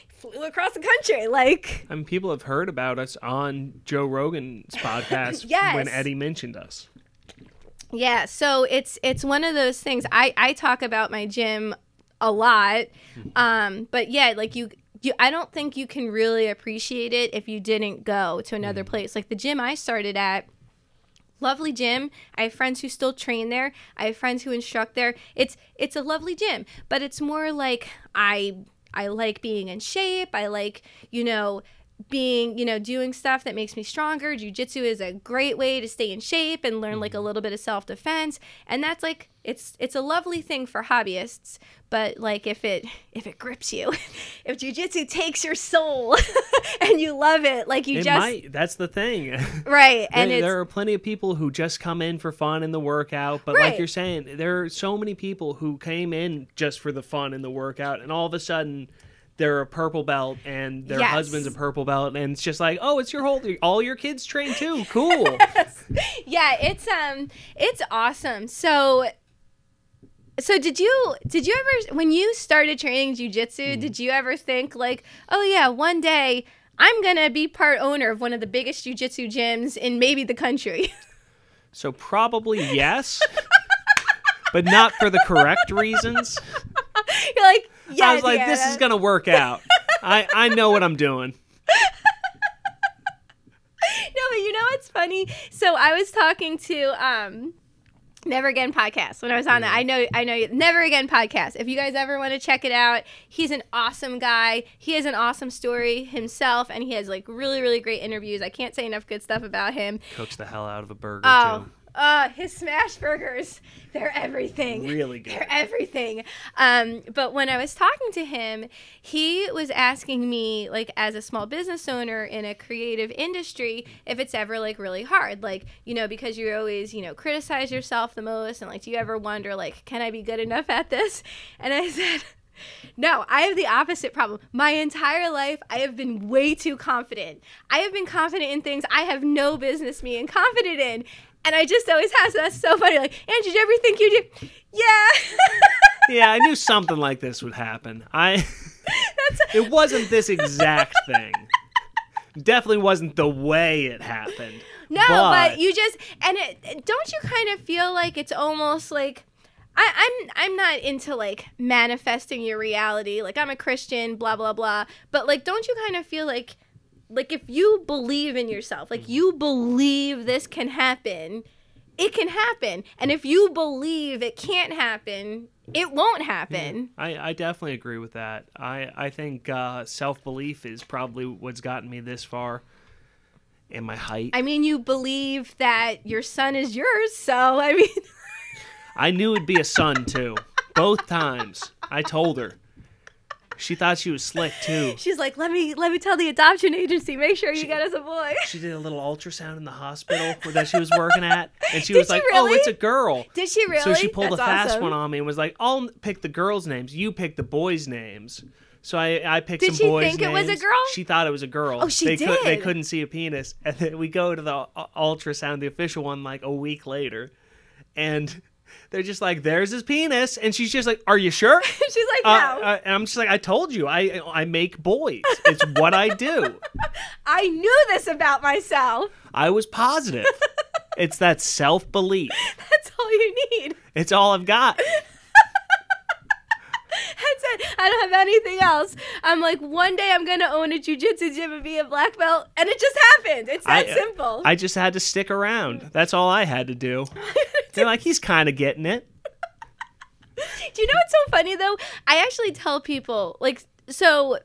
flew across the country. Like, I mean, people have heard about us on Joe Rogan's podcast Yes. when Eddie mentioned us. Yeah, so it's one of those things. I talk about my gym a lot, but yeah, like you I don't think you can really appreciate it if you didn't go to another place. Like the gym I started at, lovely gym. I have friends who still train there. I have friends who instruct there. It's a lovely gym, but it's more like I like being in shape. I like, being, doing stuff that makes me stronger. Jiu-jitsu is a great way to stay in shape and learn like a little bit of self-defense. And that's like, it's a lovely thing for hobbyists, but like if it grips you, if jiu-jitsu takes your soul and you love it, like that's the thing. Right. And there are plenty of people who just come in for fun in the workout, but Right. like you're saying, there are so many people who came in just for the fun in the workout, and all of a sudden they're a purple belt and their Yes. husband's a purple belt, and it's just like, oh, it's all your kids train too. Cool. Yes. Yeah, it's awesome. So did you ever, when you started training jiu-jitsu, did you ever think like, oh yeah, one day I'm going to be part owner of one of the biggest jiu-jitsu gyms in maybe the country? So probably yes, but not for the correct reasons. You're like, yeah, I was like, this is going to work out. I know what I'm doing. No, but you know what's funny? So I was talking to Never Again podcast when I was on that. I know Never Again podcast. If you guys ever want to check it out, he's an awesome guy. He has an awesome story himself, and he has like really, really great interviews. I can't say enough good stuff about him. Cooks the hell out of a burger too. His smash burgers, they're everything. Really good. They're everything. But when I was talking to him, he was asking me, like, as a small business owner in a creative industry, if it's ever, like, really hard. Like, because you always, criticize yourself the most. And, like, do you ever wonder, like, can I be good enough at this? And I said, no, I have the opposite problem. My entire life, I have been way too confident. I have been confident in things I have no business being confident in. And I just always have, so that's so funny. Like, Ange, did you ever think you did? Yeah. Yeah, I knew something like this would happen. It wasn't this exact thing. Definitely wasn't the way it happened. No, but you just, and don't you kind of feel like it's almost like, I'm not into like manifesting your reality. Like I'm a Christian, blah, blah, blah. But like, don't you kind of feel like if you believe in yourself, like you believe this can happen, it can happen. And if you believe it can't happen, it won't happen. I definitely agree with that. I think self-belief is probably what's gotten me this far in my height. I mean, you believe that your son is yours, so I mean... I knew it'd be a son, too. Both times. I told her. She thought she was slick, too. She's like, let me tell the adoption agency, make sure you get us a boy. She did a little ultrasound in the hospital that she was working at, and she was like, really? Oh, it's a girl. Did she really? So she pulled That's a fast awesome. one on me and was like, I'll pick the girls' names. You pick the boys' names. So I picked Did some boys' she think names. it was a girl? She thought it was a girl. Oh, she did? They couldn't see a penis. And then we go to the ultrasound, the official one, like a week later. And... they're just like, there's his penis. And she's just like, are you sure? She's like, no. And I'm just like, I told you, I make boys. It's what I do. I knew this about myself. I was positive. It's that self-belief. That's all you need. It's all I've got. That's it. I don't have anything else. I'm like, one day I'm going to own a jiu-jitsu gym and be a black belt. And it just happened. It's that simple. I just had to stick around. That's all I had to do. They're like, he's kind of getting it. Do you know what's so funny, though? I actually tell people, like, so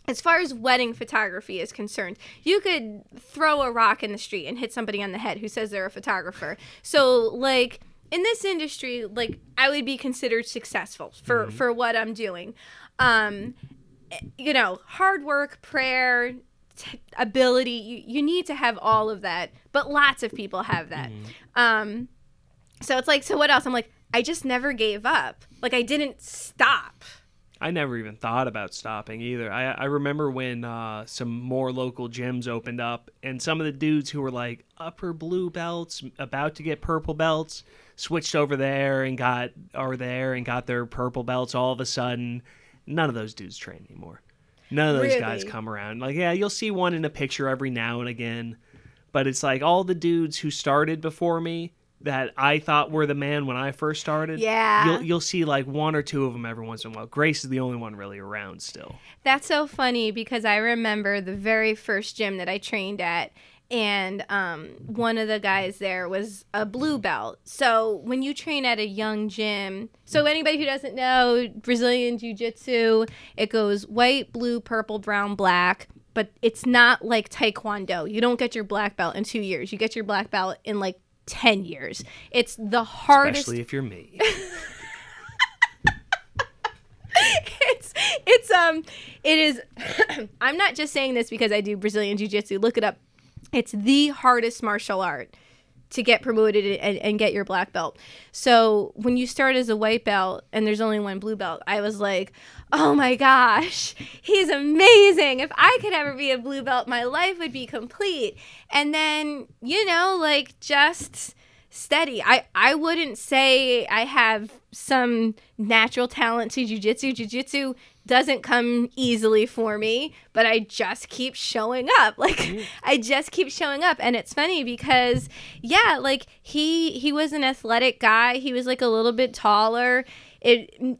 as far as wedding photography is concerned, you could throw a rock in the street and hit somebody on the head who says they're a photographer. So, like, in this industry, like, I would be considered successful for what I'm doing. You know, hard work, prayer, ability, you need to have all of that. But lots of people have that. So it's like, so what else? I'm like, I just never gave up. Like, I didn't stop. I never even thought about stopping either. I remember when some more local gyms opened up, and some of the dudes who were like upper blue belts, about to get purple belts, switched over there and got their purple belts all of a sudden. None of those dudes train anymore. None of those guys come around. Like, yeah, you'll see one in a picture every now and again, but it's like all the dudes who started before me that I thought were the man when I first started. Yeah. You'll see like one or two of them every once in a while. Grace is the only one really around still. That's so funny because I remember the very first gym that I trained at, and one of the guys there was a blue belt. So when you train at a young gym, so anybody who doesn't know, Brazilian Jiu-Jitsu, it goes white, blue, purple, brown, black. But it's not like Taekwondo. You don't get your black belt in 2 years. You get your black belt in like 10 years. It's the hardest. Especially if you're me. It is. I'm not just saying this because I do Brazilian Jiu-Jitsu. Look it up. It's the hardest martial art to get promoted and get your black belt. So when you start as a white belt and there's only one blue belt, I was like, oh my gosh, he's amazing. If I could ever be a blue belt, my life would be complete. And then, you know, like just steady. I wouldn't say I have some natural talent to jiu-jitsu. Jiu-jitsu doesn't come easily for me, but I just keep showing up. Like, I just keep showing up. And it's funny because, yeah, like he was an athletic guy. He was like a little bit taller.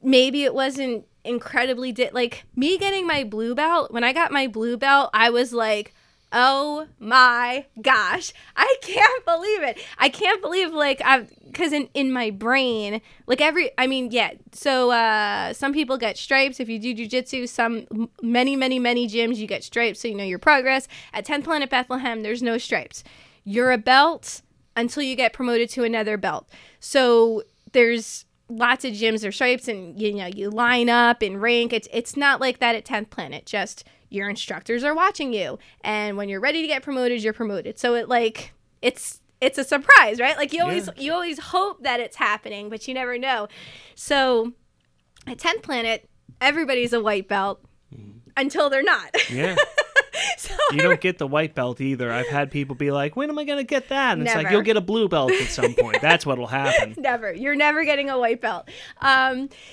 Maybe it wasn't incredibly, like me getting my blue belt. When I got my blue belt, I was like, oh my gosh, I can't believe it. I can't believe, like, because in my brain, like so some people get stripes if you do jiu-jitsu. Many gyms, you get stripes so you know your progress. At 10th Planet Bethlehem, there's no stripes. You're a belt until you get promoted to another belt. So there's lots of gyms or stripes, and you know, you line up and rank. It's not like that at 10th Planet. Just your instructors are watching you, and when you're ready to get promoted, you're promoted. So it's a surprise, right? Like you always hope that it's happening, but you never know. So at 10th Planet, everybody's a white belt until they're not. Yeah. So you don't get the white belt either. I've had people be like, when am I going to get that? And Never. It's like, you'll get a blue belt at some point. That's what'll happen. Never. You're never getting a white belt.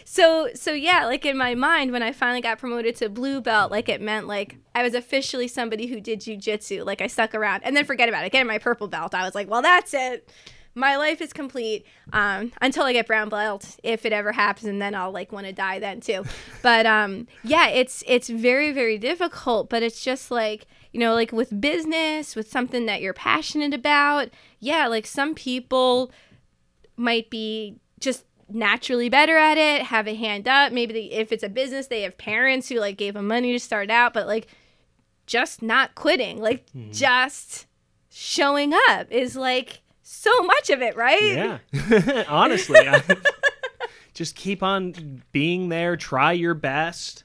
So yeah, like in my mind, when I finally got promoted to blue belt, like it meant like I was officially somebody who did jiu-jitsu. Like I stuck around, and then forget about it. Getting my purple belt, I was like, well, that's it. my life is complete until I get brown belt, if it ever happens, and then I'll like want to die then too. But yeah, it's very, very difficult, but it's just like, you know, like with business, with something that you're passionate about, yeah, like some people might be just naturally better at it, have a hand up. Maybe if it's a business, they have parents who like gave them money to start out, but like just not quitting, like just showing up is like so much of it, right? Yeah. Honestly, just keep on being there, try your best.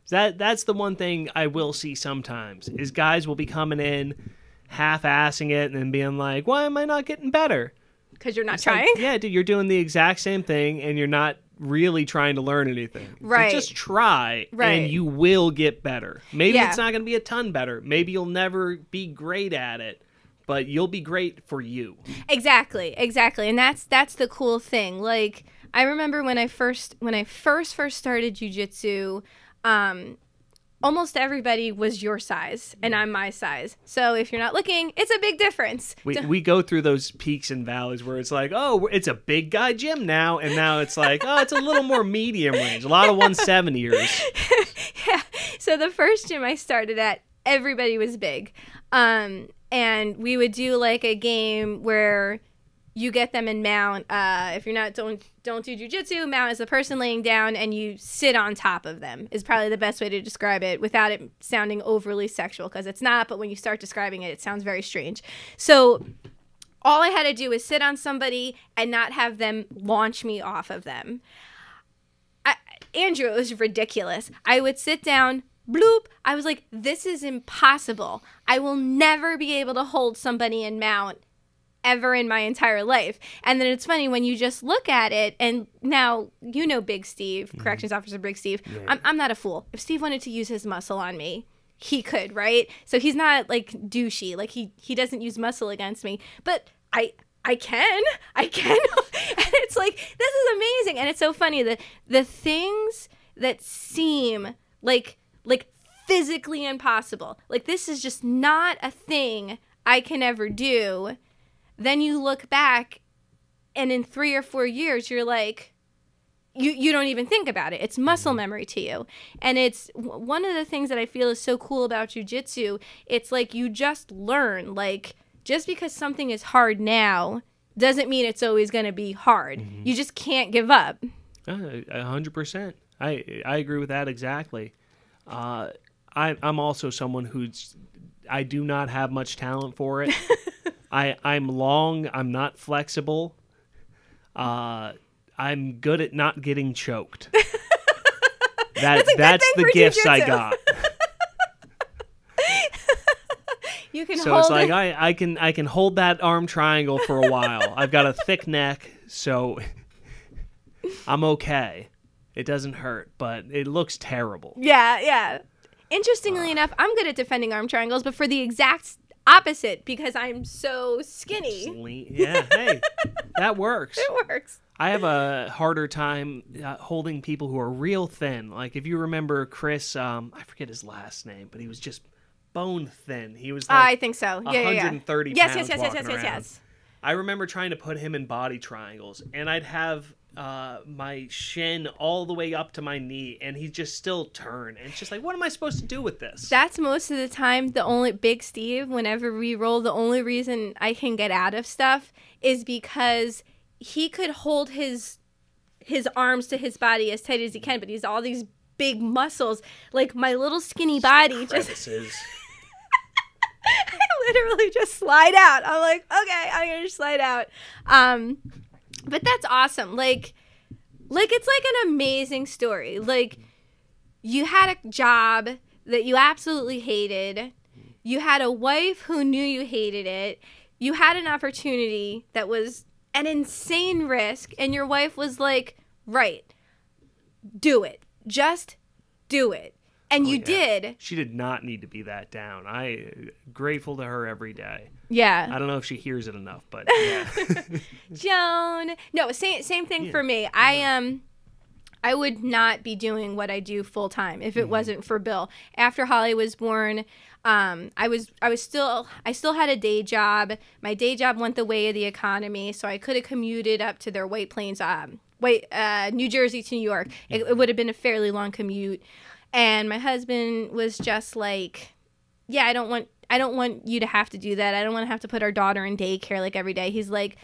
That's the one thing I will see sometimes is guys will be coming in half-assing it and then being like, why am I not getting better? Because you're not it's trying? Like, yeah, dude, you're doing the exact same thing and you're not really trying to learn anything. Right. So just try and you will get better. Maybe it's not going to be a ton better. Maybe you'll never be great at it, but you'll be great for you. Exactly. And that's the cool thing. Like, I remember when I first started jiu-jitsu, almost everybody was your size, and I'm my size. So if you're not looking, it's a big difference. We go through those peaks and valleys where it's like, oh, it's a big guy gym now, and now it's like, oh, it's a little more medium range. A lot of 170ers. Yeah. So the first gym I started at, everybody was big. And we would do like a game where you get them in mount. If you're not don't do jiu-jitsu, mount is the person laying down and you sit on top of them is probably the best way to describe it without it sounding overly sexual, because it's not, but when you start describing it, it sounds very strange. So all I had to do was sit on somebody and not have them launch me off of them. Andrew, it was ridiculous. I would sit down, bloop. I was like, this is impossible. I will never be able to hold somebody in mount ever in my entire life. And then it's funny when you just look at it, and now you know Big Steve, corrections officer Big Steve. Yeah. I'm not a fool. If Steve wanted to use his muscle on me, he could, right? So he's not like douchey. Like he doesn't use muscle against me. But I can. And it's like, this is amazing. And it's so funny that the things that seem like physically impossible, like this is just not a thing I can ever do. Then you look back, and in 3 or 4 years, you're like, you don't even think about it. It's muscle memory to you. And it's one of the things that I feel is so cool about jiu-jitsu. It's like you just learn. Like, just because something is hard now doesn't mean it's always going to be hard. Mm-hmm. You just can't give up. 100%. I agree with that exactly. I'm also someone I do not have much talent for it. I'm long. I'm not flexible. I'm good at not getting choked. That's the gifts I got. You can so hold it's like it. I can hold that arm triangle for a while. I've got a thick neck, so I'm okay. It doesn't hurt, but it looks terrible. Yeah. Interestingly enough, I'm good at defending arm triangles, but for the exact opposite, because I'm so skinny. Yeah, hey, that works. It works. I have a harder time holding people who are real thin. Like if you remember Chris, I forget his last name, but he was just bone thin. He was like I think so. Yeah, 130 pounds. Yes. I remember trying to put him in body triangles, and I'd have my shin all the way up to my knee, and he'd just still turn. And it's just like, what am I supposed to do with this? That's most of the time the only Big Steve, whenever we roll, the only reason I can get out of stuff is because he could hold his arms to his body as tight as he can, but he's all these big muscles. Like my little skinny body just I literally just slide out. I'm like, okay, I'm gonna just slide out. But that's awesome. Like it's like an amazing story. Like you had a job that you absolutely hated. You had a wife who knew you hated it. You had an opportunity that was an insane risk, and your wife was like, right, do it. Just do it. And you did. She did not need to be that down. I'm grateful to her every day. Yeah. I don't know if she hears it enough, but yeah. Joan. No, same thing for me. I would not be doing what I do full time if it wasn't for Bill. After Holly was born, I still had a day job. My day job went the way of the economy, so I could have commuted up to their White Plains, New Jersey to New York. It would have been a fairly long commute. And my husband was just like, yeah, I don't want you to have to do that. I don't want to have to put our daughter in daycare like every day. He's like,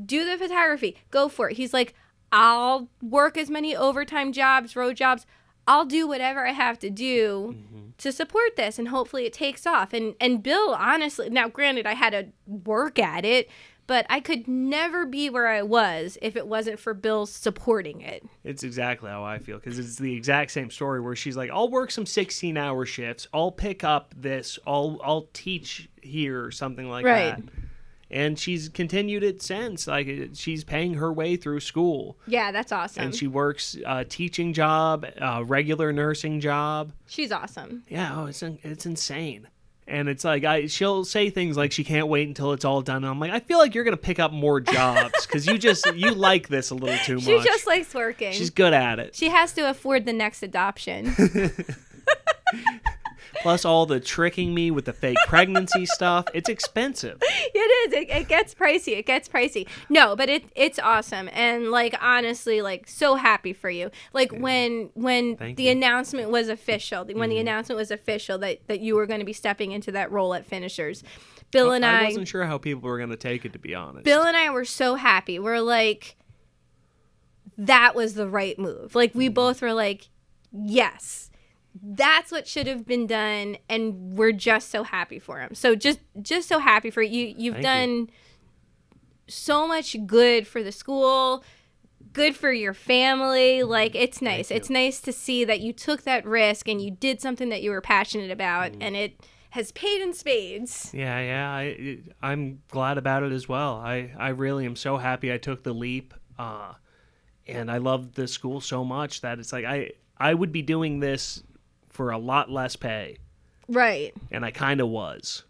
do the photography, go for it. He's like, I'll work as many overtime jobs, road jobs. I'll do whatever I have to do to support this, and hopefully it takes off. And Bill, honestly, now granted, I had to work at it, but I could never be where I was if it wasn't for Bill supporting it. It's exactly how I feel, because it's the exact same story where she's like, I'll work some 16-hour shifts. I'll pick up this. I'll teach here or something like that. And she's continued it since. Like, she's paying her way through school. Yeah, that's awesome. And she works a teaching job, a regular nursing job. She's awesome. Yeah, it's insane. And it's like, she'll say things like she can't wait until it's all done. And I'm like, I feel like you're going to pick up more jobs because you like this a little too much. She just likes working. She's good at it. She has to afford the next adoption. Plus all the tricking me with the fake pregnancy stuff. It's expensive. It is. It gets pricey. It gets pricey. No, but it's awesome. And like, honestly, like, so happy for you. Like, when the announcement was official, when the announcement was official that you were going to be stepping into that role at Finishers, Bill and I wasn't sure how people were going to take it, to be honest. Bill and I were so happy. We're like, that was the right move. Like, we both were like, yes. That's what should have been done, and we're just so happy for him. So just so happy for you. You've done so much good for the school, good for your family. Like, it's nice. It's nice to see that you took that risk and you did something that you were passionate about, and it has paid in spades. Yeah. I'm glad about it as well. I really am so happy I took the leap, and I love the school so much that it's like I would be doing this for a lot less pay. Right. And I kind of was.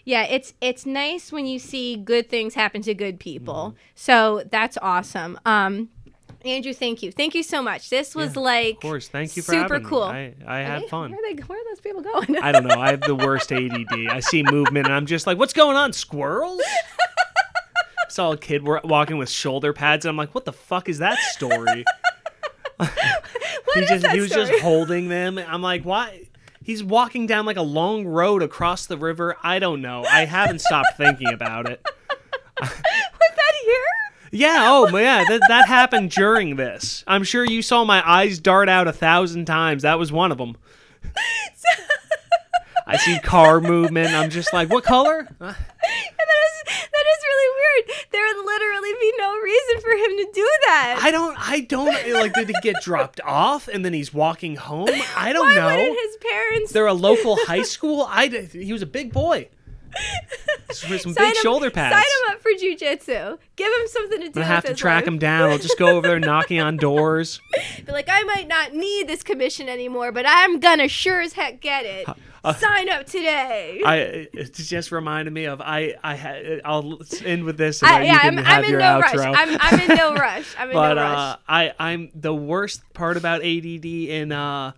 Yeah, it's nice when you see good things happen to good people. So that's awesome. Andrew, thank you. Thank you so much. This was like, of course, thank you for super having cool. me. I had fun. Where are those people going? I don't know. I have the worst ADD. I see movement and I'm just like, what's going on, squirrels? I saw a kid walking with shoulder pads and I'm like, what the fuck is that story? He was just holding them. I'm like, why? He's walking down like a long road across the river. I don't know. I haven't stopped thinking about it. Was that here? Yeah. Oh, yeah. That happened during this. I'm sure you saw my eyes dart out 1,000 times. That was one of them. I see car movement. I'm just like, what color? That is really weird. There would literally be no reason for him to do that. I don't like, did he get dropped off and then he's walking home? I don't know. Why wouldn't his parents? They're a local high school. He was a big boy. With some big shoulder pads. Sign him up for jiu-jitsu. Give him something to do. I'm gonna have to track him down. I'll just go over there knocking on doors. Be like, I might not need this commission anymore, but I'm gonna sure as heck get it. Sign up today. It just reminded me of I'll end with this. So that I'm your in no outro. rush. I'm in no rush. I'm in no rush. I'm the worst part about ADD in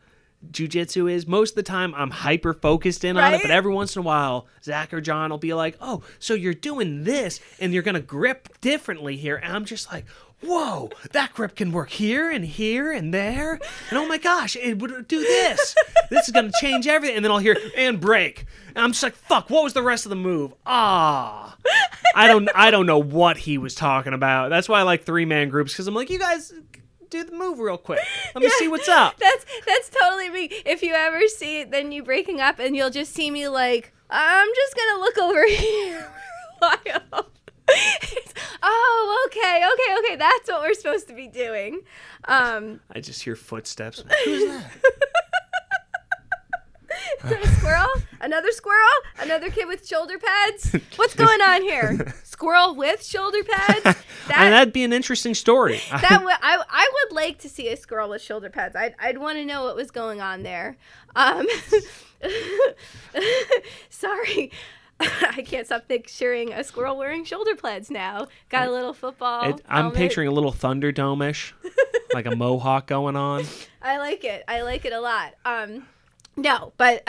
jiu-jitsu is most of the time I'm hyper focused in on it, but every once in a while Zach or John will be like, oh, so you're doing this and you're gonna grip differently here, and I'm just like, whoa, that grip can work here and there, and oh my gosh, it would do this. This is gonna change everything. And then I'll hear and break, and I'm just like, fuck, what was the rest of the move? I don't know what he was talking about. That's why I like 3-man groups, because I'm like, you guys do the move real quick. Let me see what's up. That's totally me. If you ever see it, then you breaking up and you'll just see me like, I'm just gonna look over here. Oh, okay. That's what we're supposed to be doing. I just hear footsteps. Who's that? Is that a squirrel? Another squirrel? Another kid with shoulder pads? What's going on here? Squirrel with shoulder pads? That'd be an interesting story. I would like to see a squirrel with shoulder pads. I'd want to know what was going on there. Sorry. I can't stop picturing a squirrel wearing shoulder pads now. Got a little football. I'm picturing a little Thunderdome-ish. like a mohawk going on. I like it. I like it a lot. No, but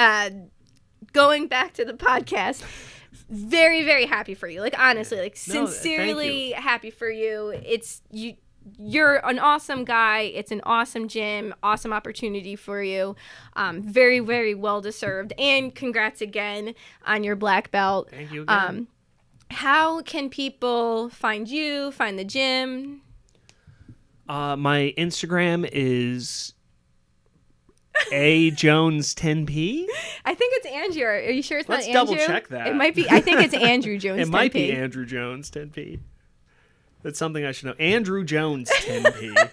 going back to the podcast, very, very happy for you. Like, honestly, like, sincerely happy for you. You're an awesome guy. It's an awesome gym, awesome opportunity for you. Very, very well deserved. And congrats again on your black belt. Thank you again. How can people find you, find the gym? My Instagram is ajones10p. I think it's Andrew. Are you sure it's Let's not Andrew? double check that. It might be. I think it's Andrew Jones. It might be Andrew Jones 10p. That's something I should know. Andrew Jones 10p.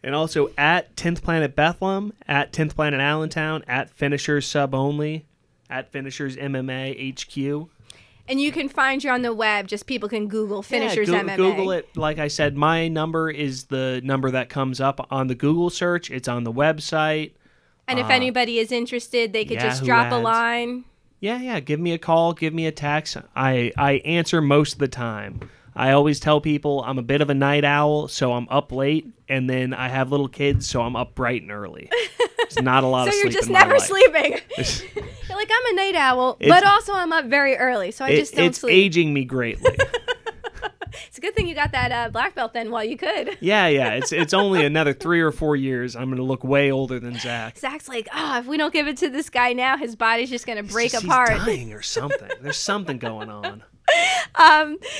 And also at 10th Planet Bethlehem, at 10th Planet Allentown, at Finishers Sub Only, at Finishers MMA HQ. And you can find you on the web. Just people can Google Finishers MMA. Google it. Like I said, my number is the number that comes up on the Google search. It's on the website. And if anybody is interested, they could just Yahoo drop a ads. line. Yeah. Give me a call. Give me a text. I answer most of the time. I always tell people I'm a bit of a night owl, so I'm up late, and then I have little kids, so I'm up bright and early. It's not a lot of So sleep you're just in my never life. sleeping. You're like, I'm a night owl, but also I'm up very early, so I just don't It's sleep. aging me greatly. It's a good thing you got that black belt then while you could. Yeah. It's only another 3 or 4 years. I'm going to look way older than Zach. Zach's like, if we don't give it to this guy now, his body's just going to break He's apart. dying or something. There's something going on.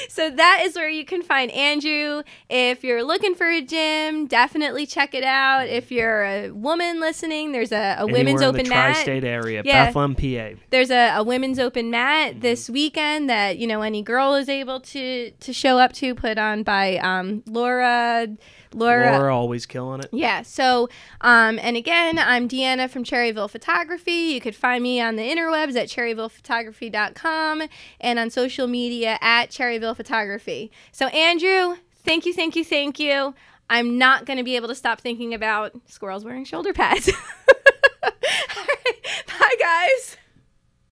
So that is where you can find Andrew. If you're looking for a gym, definitely check it out. If you're a woman listening, there's a women's Anywhere in open the mat. tri-state area, Yeah. Bethlehem, PA. There's a women's open mat this weekend that, any girl is able to show up to, put on by Laura. Laura always killing it. Yeah. So, and again, I'm Deanna from Cherryville Photography. You could find me on the interwebs at cherryvillephotography.com and on social media at Cherryville Photography. So, Andrew, thank you. I'm not going to be able to stop thinking about squirrels wearing shoulder pads. All right. Bye, guys.